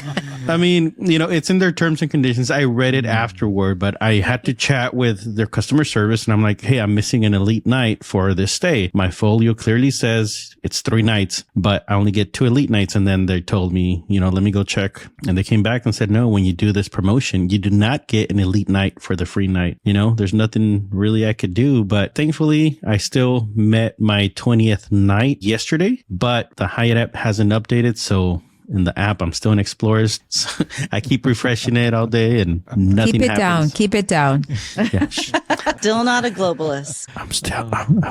I mean, it's in their terms and conditions. I read it afterward, but I had to chat with their customer service and I'm like, hey, I'm missing an elite night for this stay. My folio clearly says it's 3 nights, but I only get 2 elite nights. And then they told me, let me go check. And they came back and said, no, when you do this promotion, you do not get an elite night for the free night. There's nothing really I could do, but thankfully I still met my 20th night yesterday, but the Hyatt app hasn't updated. So in the app, I'm still in Explorers. So I keep refreshing it all day and nothing happens.
Keep it down.
Yeah.
Still not a globalist.
I'm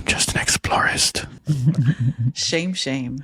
just an explorist.
Shame.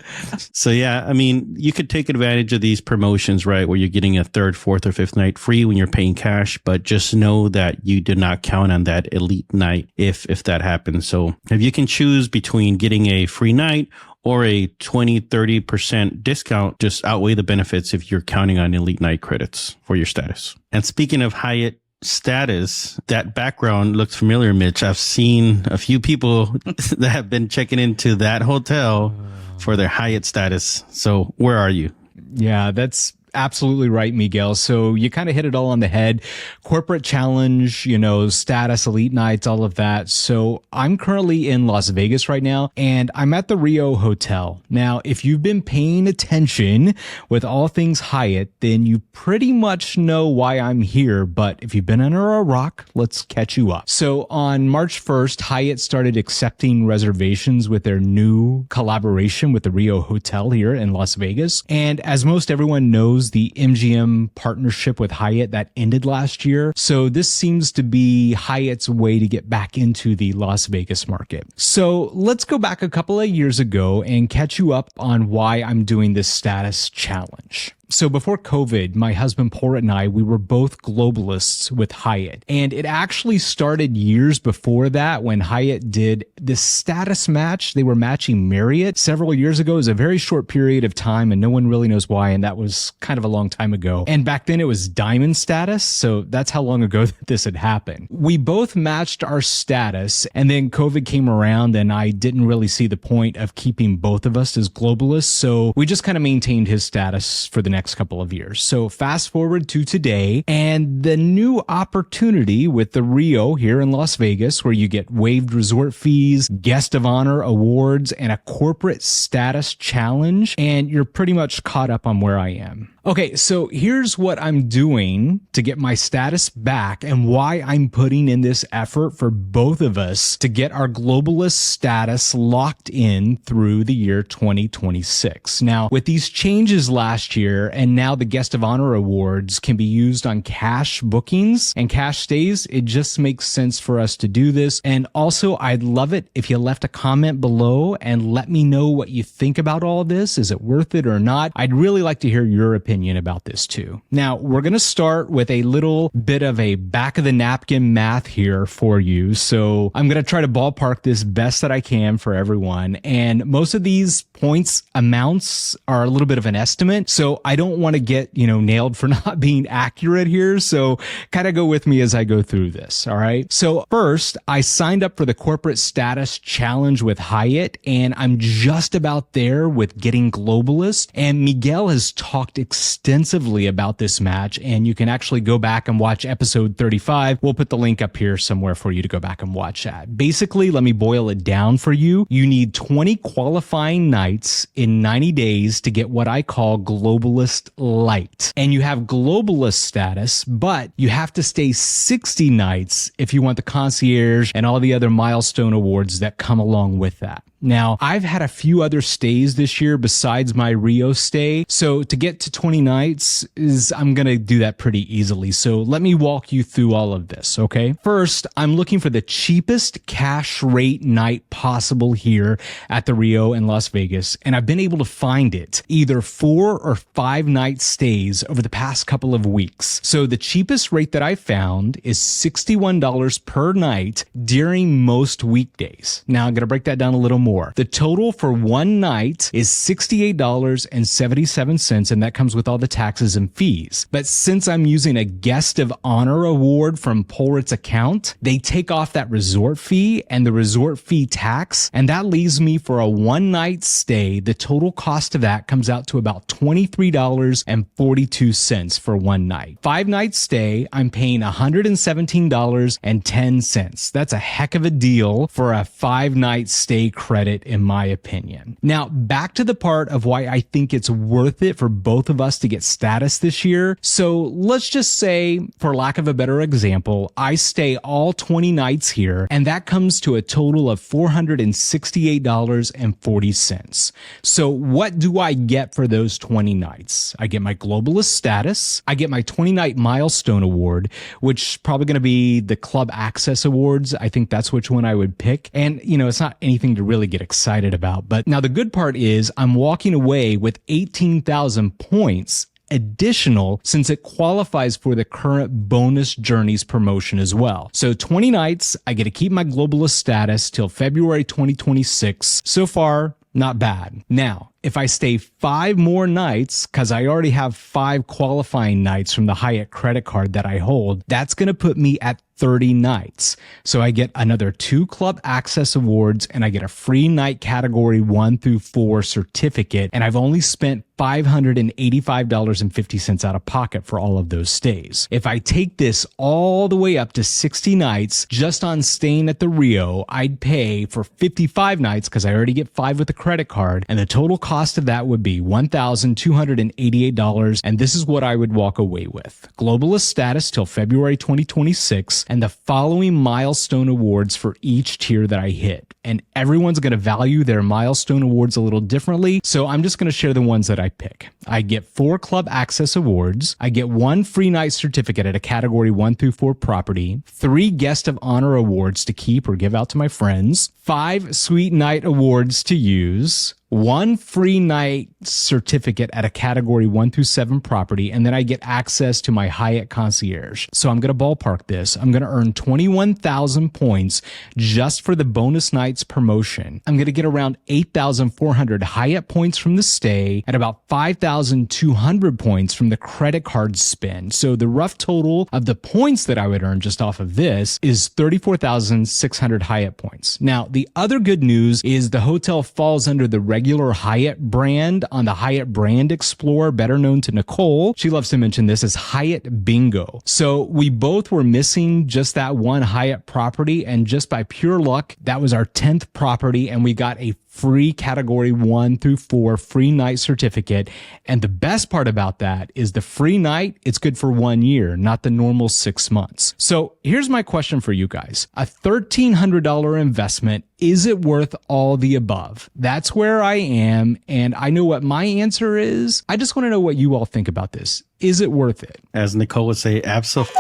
So yeah, I mean, you could take advantage of these promotions, right? Where you're getting a 3rd, 4th, or 5th night free when you're paying cash, but just know that you do not count on that elite night if that happens. So if you can choose between getting a free night or a 20-30% discount, just outweigh the benefits if you're counting on elite night credits for your status. And speaking of Hyatt status, that background looks familiar, Mitch. I've seen a few people that have been checking into that hotel for their Hyatt status. So where are you?
Yeah, that's absolutely right, Miguel. So you kind of hit it all on the head. Corporate challenge, status, elite nights, all of that. So I'm currently in Las Vegas right now, and I'm at the Rio Hotel. Now, if you've been paying attention with all things Hyatt, then you pretty much know why I'm here. But if you've been under a rock, let's catch you up. So on March 1st, Hyatt started accepting reservations with their new collaboration with the Rio Hotel here in Las Vegas. And as most everyone knows, the MGM partnership with Hyatt that ended last year. So this seems to be Hyatt's way to get back into the Las Vegas market. So let's go back a couple of years ago and catch you up on why I'm doing this status challenge. So before COVID, my husband Porrit and I, we were both globalists with Hyatt. And it actually started years before that when Hyatt did this status match. They were matching Marriott several years ago. It was a very short period of time and no one really knows why. And that was kind of a long time ago. And back then it was diamond status. So that's how long ago that this had happened. We both matched our status and then COVID came around and I didn't really see the point of keeping both of us as globalists. So we just kind of maintained his status for the next couple of years. So fast forward to today and the new opportunity with the Rio here in Las Vegas, where you get waived resort fees, guest of honor awards, and a corporate status challenge. And you're pretty much caught up on where I am. Okay, so here's what I'm doing to get my status back and why I'm putting in this effort for both of us to get our globalist status locked in through the year 2026. Now, with these changes last year and now the guest of honor awards can be used on cash bookings and cash stays, it just makes sense for us to do this. And also, I'd love it if you left a comment below and let me know what you think about all this. Is it worth it or not? I'd really like to hear your opinion about this too. Now, we're going to start with a little bit of a back of the napkin math here for you. So I'm going to try to ballpark this best that I can for everyone. And most of these points amounts are a little bit of an estimate. So I don't want to get, nailed for not being accurate here. So kind of go with me as I go through this. All right. So first, I signed up for the corporate status challenge with Hyatt and I'm just about there with getting globalist. And Miguel has talked extensively about this match and you can actually go back and watch episode 35. We'll put the link up here somewhere for you to go back and watch that. Basically, let me boil it down for you. You need 20 qualifying nights in 90 days to get what I call globalist light. And you have globalist status, but you have to stay 60 nights if you want the concierge and all the other milestone awards that come along with that. Now, I've had a few other stays this year besides my Rio stay. So to get to 20 nights I'm going to do that pretty easily. So let me walk you through all of this. Okay. First, I'm looking for the cheapest cash rate night possible here at the Rio in Las Vegas. And I've been able to find it either 4 or 5 night stays over the past couple of weeks. So the cheapest rate that I found is $61 per night during most weekdays. Now I'm going to break that down a little more. The total for one night is $68.77, and that comes with all the taxes and fees. But since I'm using a guest of honor award from Porrit's account, they take off that resort fee and the resort fee tax, and that leaves me for a one night stay. The total cost of that comes out to about $23.42 for one night. 5 night stay, I'm paying $117.10. That's a heck of a deal for a 5 night stay credit, in my opinion. Now, back to the part of why I think it's worth it for both of us to get status this year. So let's just say, for lack of a better example, I stay all 20 nights here, and that comes to a total of $468.40. So what do I get for those 20 nights? I get my globalist status. I get my 20 night milestone award, which is probably going to be the club access awards. I think that's which one I would pick. And, it's not anything to really get excited about. But now the good part is I'm walking away with 18,000 points additional since it qualifies for the current bonus journeys promotion as well. So 20 nights, I get to keep my globalist status till February 2026. So far, not bad. Now, if I stay 5 more nights, because I already have 5 qualifying nights from the Hyatt credit card that I hold, that's going to put me at 30 nights. So I get another 2 club access awards and I get a free night category 1 through 4 certificate. And I've only spent $585.50 out of pocket for all of those stays. If I take this all the way up to 60 nights just on staying at the Rio, I'd pay for 55 nights because I already get 5 with a credit card, and the total cost of that would be $1,288, and this is what I would walk away with. Globalist status till February 2026, and the following milestone awards for each tier that I hit. And everyone's going to value their milestone awards a little differently, so I'm just going to share the ones that I pick. I get 4 club access awards. I get 1 free night certificate at a category 1 through 4 property, 3 guest of honor awards to keep or give out to my friends, 5 suite night awards to use, 1 free night certificate at a category 1 through 7 property, and then I get access to my Hyatt concierge. So I'm going to ballpark this. I'm going to earn 21,000 points just for the bonus nights promotion. I'm going to get around 8,400 Hyatt points from the stay and about 5,200 points from the credit card spend. So the rough total of the points that I would earn just off of this is 34,600 Hyatt points. Now, the other good news is the hotel falls under the regular Hyatt brand on the Hyatt Brand Explorer, better known to Nicole. She loves to mention this as Hyatt Bingo. So we both were missing just that one Hyatt property, and just by pure luck, that was our 10th property, and we got a free category 1 through 4 free night certificate. And the best part about that is the free night, it's good for 1 year, not the normal 6 months. So here's my question for you guys. A $1,300 investment, is it worth all the above? That's where I am, and I know what my answer is. I just want to know what you all think about this. Is it worth it?
As Nicole would say, absolutely.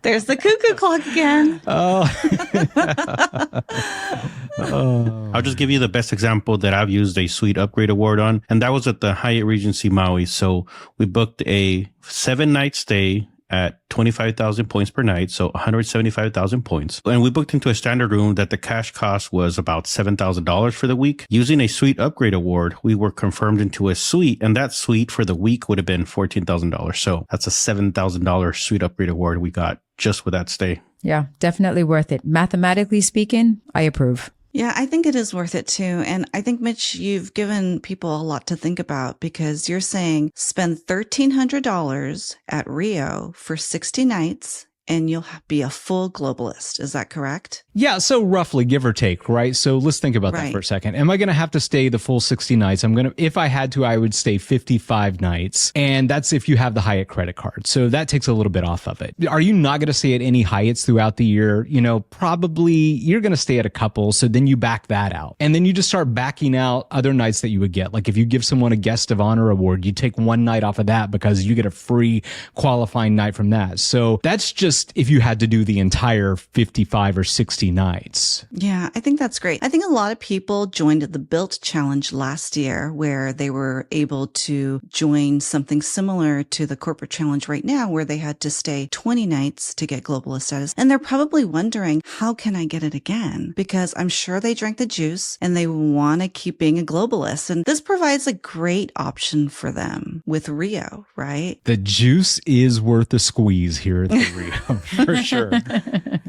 There's the cuckoo clock again.
I'll just give you the best example that I've used a suite upgrade award on, and that was at the Hyatt Regency Maui. So we booked a 7-night stay at 25,000 points per night, so 175,000 points. And we booked into a standard room that the cash cost was about $7,000 for the week. Using a suite upgrade award, we were confirmed into a suite, and that suite for the week would have been $14,000. So that's a $7,000 suite upgrade award we got just with that stay.
Yeah, definitely worth it. Mathematically speaking, I approve.
Yeah, I think it is worth it too. And I think, Mitch, you've given people a lot to think about because you're saying spend $1,300 at Rio for 60 nights and you'll be a full globalist. Is that correct?
Yeah, so roughly, give or take, right? So let's think about that for a second. Am I going to have to stay the full 60 nights? If I had to, I would stay 55 nights. And that's if you have the Hyatt credit card. So that takes a little bit off of it. Are you not going to stay at any Hyatts throughout the year? You know, probably you're going to stay at a couple. So then you back that out. And then you just start backing out other nights that you would get. Like if you give someone a guest of honor award, you take 1 night off of that because you get a free qualifying night from that. So that's just if you had to do the entire 55 or 60 nights.
Yeah, I think that's great. I think a lot of people joined the Built Challenge last year where they were able to join something similar to the corporate challenge right now where they had to stay 20 nights to get globalist status. And they're probably wondering, how can I get it again? Because I'm sure they drank the juice and they want to keep being a globalist. And this provides a great option for them with Rio, right?
The juice is worth the squeeze here at the Rio. For sure.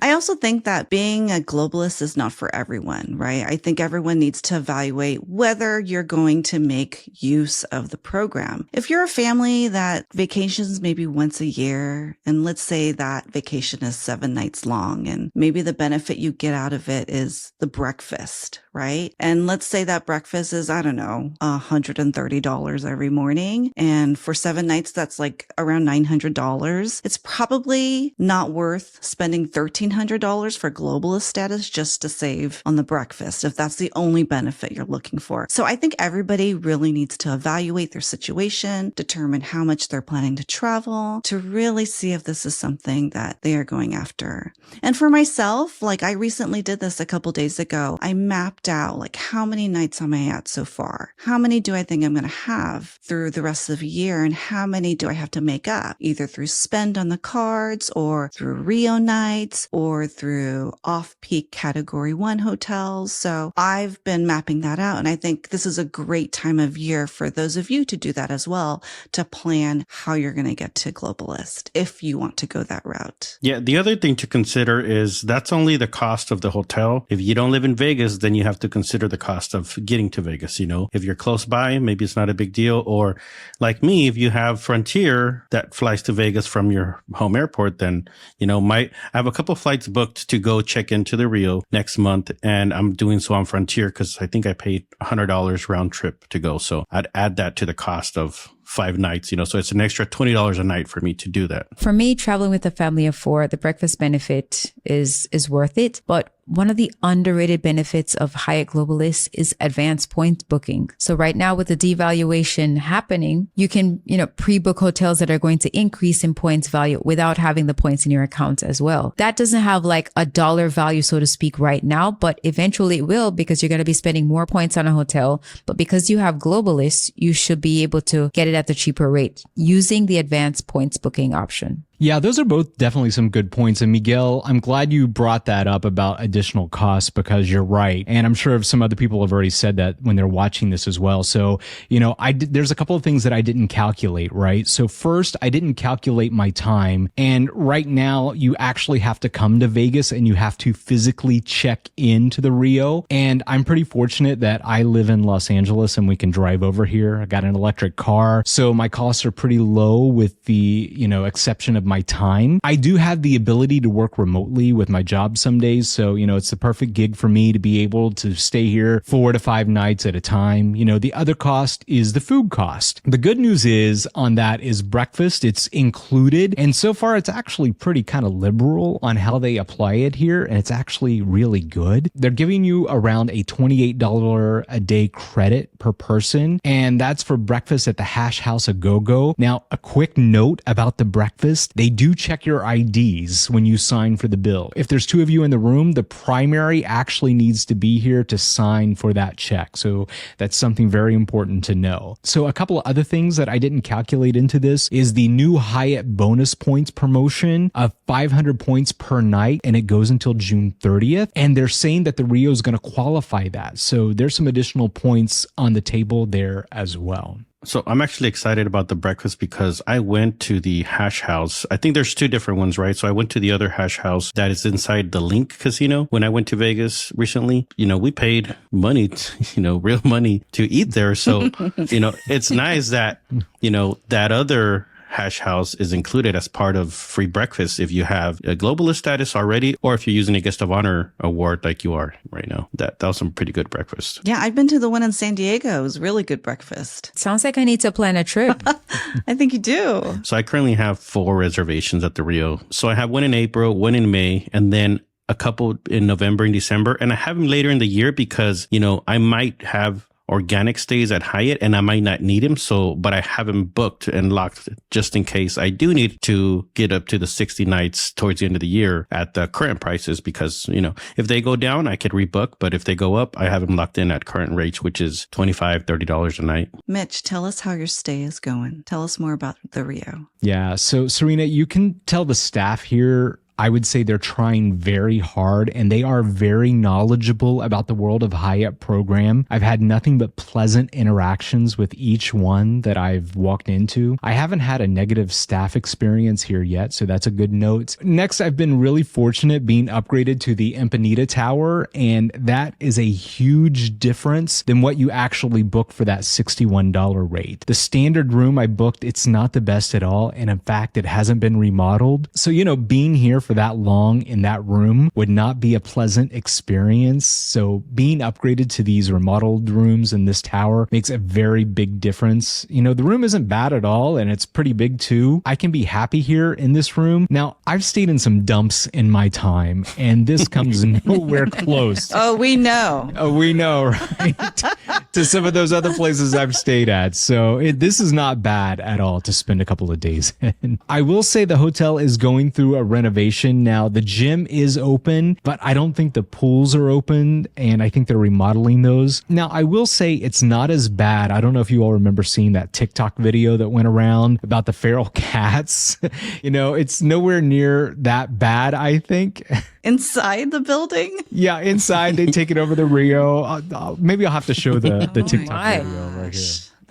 I also think that being a globalist is not for everyone, right? I think everyone needs to evaluate whether you're going to make use of the program. If you're a family that vacations maybe once a year, and let's say that vacation is 7 nights long, and maybe the benefit you get out of it is the breakfast, right? And let's say that breakfast is, I don't know, $130 every morning. And for 7 nights, that's like around $900. It's probably not worth spending $1,300 for globalist status just to save on the breakfast if that's the only benefit you're looking for. So I think everybody really needs to evaluate their situation, determine how much they're planning to travel to really see if this is something that they are going after. And for myself, like I recently did this a couple days ago, I mapped out like how many nights am I at so far? How many do I think I'm going to have through the rest of the year? And how many do I have to make up either through spend on the cards or through Rio nights or through off-peak category 1 hotels. So I've been mapping that out. And I think this is a great time of year for those of you to do that as well, to plan how you're going to get to globalist if you want to go that route.
Yeah. The other thing to consider is that's only the cost of the hotel. If you don't live in Vegas, then you have have to consider the cost of getting to Vegas. If you're close by, maybe it's not a big deal. Or like me, if you have Frontier that flies to Vegas from your home airport, then, I have a couple flights booked to go check into the Rio next month. And I'm doing so on Frontier because I think I paid $100 round trip to go. So I'd add that to the cost of 5 nights, so it's an extra $20 a night for me to do that.
For me, traveling with a family of 4, the breakfast benefit is worth it. But one of the underrated benefits of Hyatt Globalist is advanced point booking. So right now with the devaluation happening, you can, pre-book hotels that are going to increase in points value without having the points in your account as well. That doesn't have like a dollar value, so to speak, right now, but eventually it will because you're going to be spending more points on a hotel. But because you have Globalist, you should be able to get it at the cheaper rate using the advanced points booking option.
Yeah, those are both definitely some good points. And Miguel, I'm glad you brought that up about additional costs because you're right. And I'm sure some other people have already said that when they're watching this as well. So, there's a couple of things that I didn't calculate, right? So first, I didn't calculate my time. And right now, you actually have to come to Vegas and you have to physically check into the Rio. And I'm pretty fortunate that I live in Los Angeles and we can drive over here. I got an electric car. So my costs are pretty low with the, exception of my time. I do have the ability to work remotely with my job some days. So, it's the perfect gig for me to be able to stay here 4 to 5 nights at a time. The other cost is the food cost. The good news is on that is breakfast. It's included. And so far, it's actually pretty kind of liberal on how they apply it here. And it's actually really good. They're giving you around a $28 a day credit per person. And that's for breakfast at the Hash House A Go-Go. Now, a quick note about the breakfast. They do check your IDs when you sign for the bill. If there's 2 of you in the room, the primary actually needs to be here to sign for that check. So that's something very important to know. So a couple of other things that I didn't calculate into this is the new Hyatt bonus points promotion of 500 points per night, and it goes until June 30th. And they're saying that the Rio is going to qualify that. So there's some additional points on the table there as well.
So I'm actually excited about the breakfast because I went to the Hash House. I think there's 2 different ones, right? So I went to the other Hash House that is inside the Link Casino. When I went to Vegas recently, we paid money, real money to eat there. So, it's nice that, that other Hash House is included as part of free breakfast if you have a globalist status already, or if you're using a guest of honor award like you are right now. That was some pretty good breakfast.
Yeah, I've been to the one in San Diego. It was really good breakfast.
Sounds like I need to plan a trip.
I think you do.
So I currently have 4 reservations at the Rio. So I have one in April, one in May, and then a couple in November and December. And I have them later in the year because, I might have organic stays at Hyatt and I might not need them. So, but I have them booked and locked just in case I do need to get up to the 60 nights towards the end of the year at the current prices because, if they go down, I could rebook. But if they go up, I have them locked in at current rates, which is $25, $30 a night.
Mitch, tell us how your stay is going. Tell us more about the Rio.
Yeah. So Serena, you can tell the staff here, I would say they're trying very hard and they are very knowledgeable about the World of Hyatt program. I've had nothing but pleasant interactions with each one that I've walked into. I haven't had a negative staff experience here yet, so that's a good note. Next, I've been really fortunate being upgraded to the Empanita Tower, and that is a huge difference than what you actually book for that $61 rate. The standard room I booked, it's not the best at all, and in fact, it hasn't been remodeled. So, being here for that long in that room would not be a pleasant experience. So being upgraded to these remodeled rooms in this tower makes a very big difference. The room isn't bad at all and it's pretty big too. I can be happy here in this room. Now, I've stayed in some dumps in my time and this comes nowhere close.
Oh, we know.
Oh, we know, right? To some of those other places I've stayed at. So this is not bad at all to spend a couple of days in. I will say the hotel is going through a renovation now. The gym is open, but I don't think the pools are open, and I think they're remodeling those. Now, I will say it's not as bad. I don't know if you all remember seeing that TikTok video that went around about the feral cats. It's nowhere near that bad, I think.
Inside the building?
Yeah, inside. They take it over the Rio. Maybe I'll have to show the TikTok
my
video right here.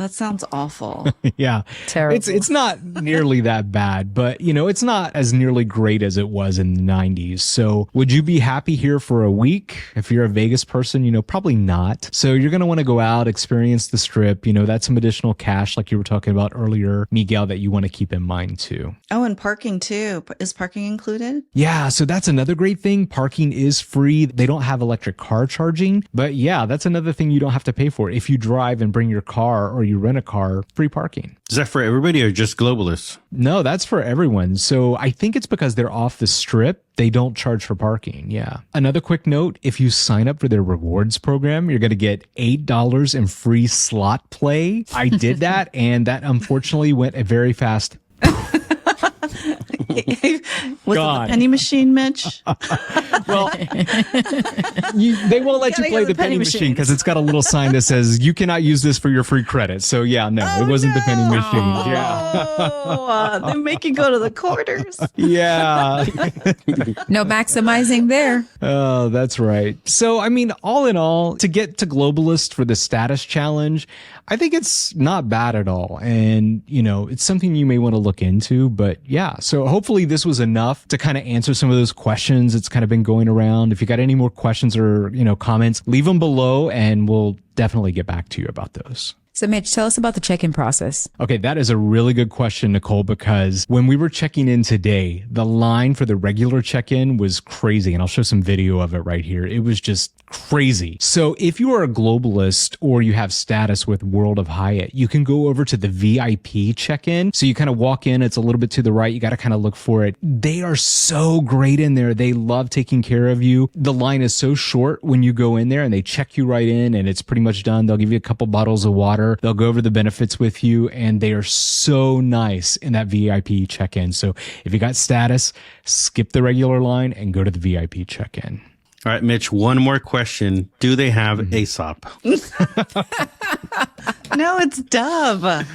That sounds awful.
Yeah.
Terrible.
It's not nearly that bad, but it's not as nearly great as it was in the 90s. So would you be happy here for a week? If you're a Vegas person, probably not. So you're going to want to go out, experience the strip. That's some additional cash like you were talking about earlier, Miguel, that you want to keep in mind too.
Oh, and parking too. Is parking included?
Yeah, so that's another great thing. Parking is free. They don't have electric car charging, but yeah, that's another thing you don't have to pay for. If you drive and bring your car or you rent a car, free parking.
Is that for everybody or just globalists?
No, that's for everyone. So I think it's because they're off the strip. They don't charge for parking. Yeah. Another quick note, if you sign up for their rewards program, you're going to get $8 in free slot play. I did that, and that unfortunately went a very fast.
Was it the penny machine, Mitch?
Well, they won't let you play the penny machine because it's got a little sign that says you cannot use this for your free credit. So yeah, no, it wasn't the penny machine. Yeah.
They make you go to the quarters.
Yeah.
No maximizing there.
Oh, that's right. So, all in all, to get to Globalist for the status challenge, I think it's not bad at all. And, it's something you may want to look into. But yeah, so hopefully this was enough to kind of answer some of those questions. It's kind of been going around. If you got any more questions or, comments, leave them below and we'll definitely get back to you about those.
So Mitch, tell us about the check-in process.
Okay, that is a really good question, Nicole, because when we were checking in today, the line for the regular check-in was crazy. And I'll show some video of it right here. It was just crazy. So if you are a globalist or you have status with World of Hyatt, you can go over to the VIP check-in. So you kind of walk in, it's a little bit to the right. You got to kind of look for it. They are so great in there. They love taking care of you. The line is so short when you go in there and they check you right in and it's pretty much done. They'll give you a couple bottles of water. They'll go over the benefits with you, and they are so nice in that VIP check-in. So if you got status, skip the regular line and go to the VIP check-in.
All right, Mitch, one more question. Do they have ASOP?
No, it's Dove.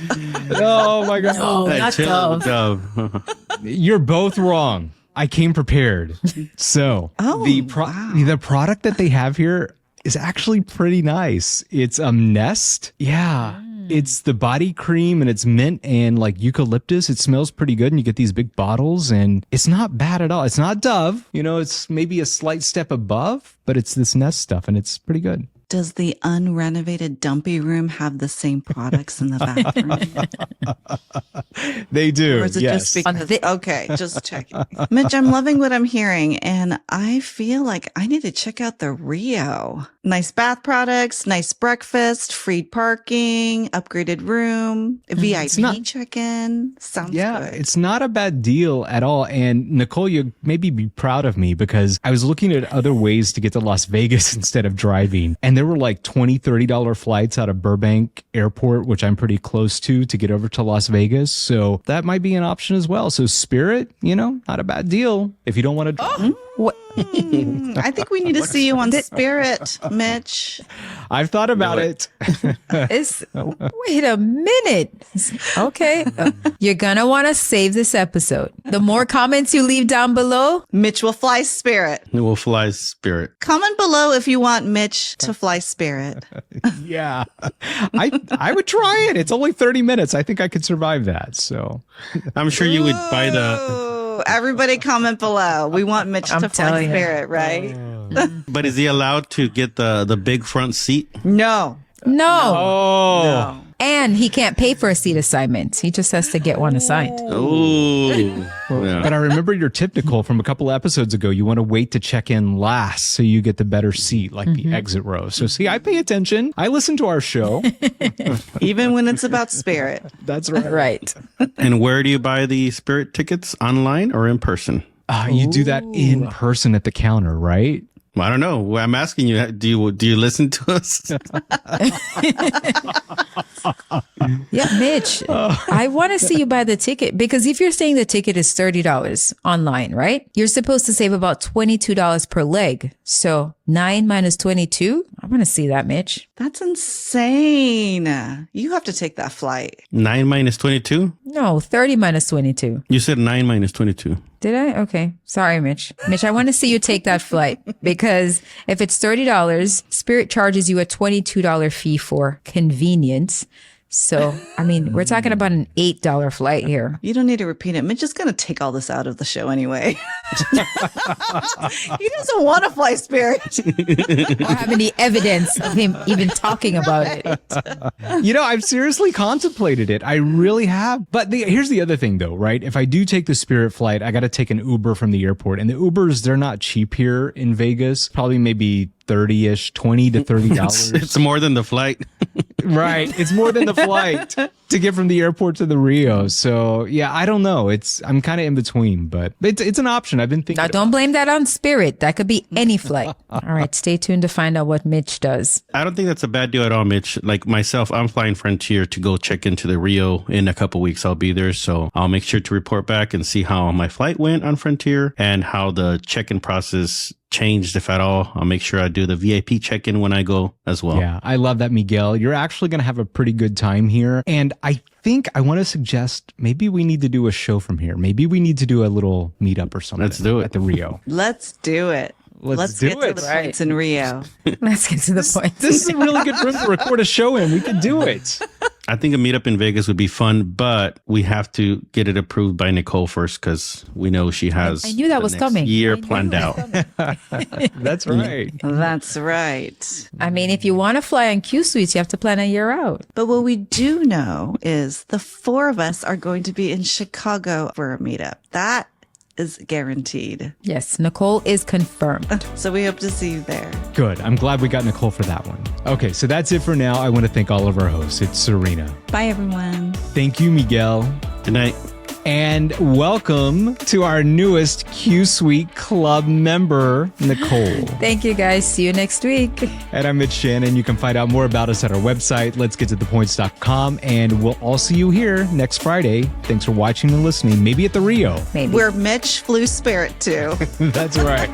Oh my God.
No, not Dove.
You're both wrong. I came prepared. So the product that they have here is actually pretty nice. It's Nest. Yeah. It's the body cream and it's mint and like eucalyptus. It smells pretty good and you get these big bottles and it's not bad at all. It's not Dove. It's maybe a slight step above, but it's this Nest stuff and it's pretty good.
Does the unrenovated dumpy room have the same products in the bathroom?
They do.
Or is it
yes.
just because? Okay, just checking. Mitch, I'm loving what I'm hearing, and I feel like I need to check out the Rio. Nice bath products, nice breakfast, free parking, upgraded room, VIP check-in. Sounds good.
It's not a bad deal at all. And Nicole, you maybe be proud of me because I was looking at other ways to get to Las Vegas instead of driving. And there were like $20, $30 flights out of Burbank Airport, which I'm pretty close to get over to Las Vegas. So that might be an option as well. So Spirit, not a bad deal if you don't want to.
I think we need to see you on Spirit, Mitch.
I've thought about it.
Wait a minute. Okay. You're going to want to save this episode. The more comments you leave down below,
Mitch will fly Spirit.
We'll fly Spirit.
Comment below if you want Mitch to fly Spirit.
Yeah. I would try it. It's only 30 minutes. I think I could survive that. So
I'm sure you would buy the...
Everybody comment below. We want Mitch to fly Spirit, right?
But is he allowed to get the big front seat?
No.
No. And he can't pay for a seat assignment. He just has to get one assigned.
Oh. Yeah.
But I remember your tip, Nicole, from a couple of episodes ago. You want to wait to check in last so you get the better seat, like the exit row. So see, I pay attention. I listen to our show.
Even when it's about Spirit.
That's right.
Right.
And where do you buy the Spirit tickets? Online or in person?
You do that in person at the counter, right?
Well, I don't know. I'm asking you, do you listen to us?
Yeah, Mitch, I want to see you buy the ticket because if you're saying the ticket is $30 online, right? You're supposed to save about $22 per leg. So 9 minus 22. I want to see that, Mitch.
That's insane. You have to take that flight.
9 minus 22?
No, 30 minus 22.
You said 9 minus 22.
Did I? Okay. Sorry, Mitch. Mitch, I want to see you take that flight because if it's $30, Spirit charges you a $22 fee for convenience. So, I mean, we're talking about an $8 flight here.
You don't need to repeat it. Mitch is going to take all this out of the show anyway. He doesn't want to fly Spirit.
I don't have any evidence of him even talking about it.
I've seriously contemplated it. I really have. But here's the other thing, though, right? If I do take the Spirit flight, I got to take an Uber from the airport. And the Ubers, they're not cheap here in Vegas. Probably maybe 30-ish, $20 to $30.
It's more than the flight.
Right. It's more than the flight to get from the airport to the Rio. So yeah, I don't know. I'm kind of in between, but it's an option. I've been thinking.
Now, don't blame that on Spirit. That could be any flight. All right. Stay tuned to find out what Mitch does.
I don't think that's a bad deal at all, Mitch. Like myself, I'm flying Frontier to go check into the Rio in a couple weeks. I'll be there. So I'll make sure to report back and see how my flight went on Frontier and how the check-in process changed, if at all. I'll make sure I do the VIP check-in when I go as well.
Yeah, I love that, Miguel. You're actually going to have a pretty good time here. And I think I want to suggest maybe we need to do a show from here. Maybe we need to do a little meetup or something.
Let's do it.
At the Rio.
Let's do it. Let's
do
get
it.
to the points in Rio.
Let's get to the point.
This is a really good room to record a show in. We can do it.
I think a meetup in Vegas would be fun, but we have to get it approved by Nicole first because we know she has
I knew that was
next
coming.
year
I knew
planned
it was
out.
coming.
That's right.
That's right.
I mean, if you want to fly on Qsuite, you have to plan a year out.
But what we do know is the four of us are going to be in Chicago for a meetup. That is guaranteed.
Yes, Nicole is confirmed.
So we hope to see you there.
Good. I'm glad we got Nicole for that one. Okay, so that's it for now. I want to thank all of our hosts. It's Serena.
Bye, everyone.
Thank you, Miguel.
Good night.
And welcome to our newest Qsuite Club member, Nicole.
Thank you, guys. See you next week.
And I'm Mitch Shannon. You can find out more about us at our website, letsgettothepoints.com. And we'll all see you here next Friday. Thanks for watching and listening. Maybe at the Rio.
Maybe.
Where Mitch flew Spirit to.
That's right.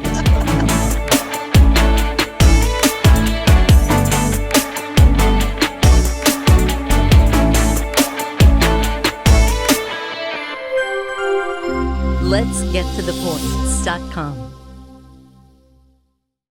Let's get to the points.com.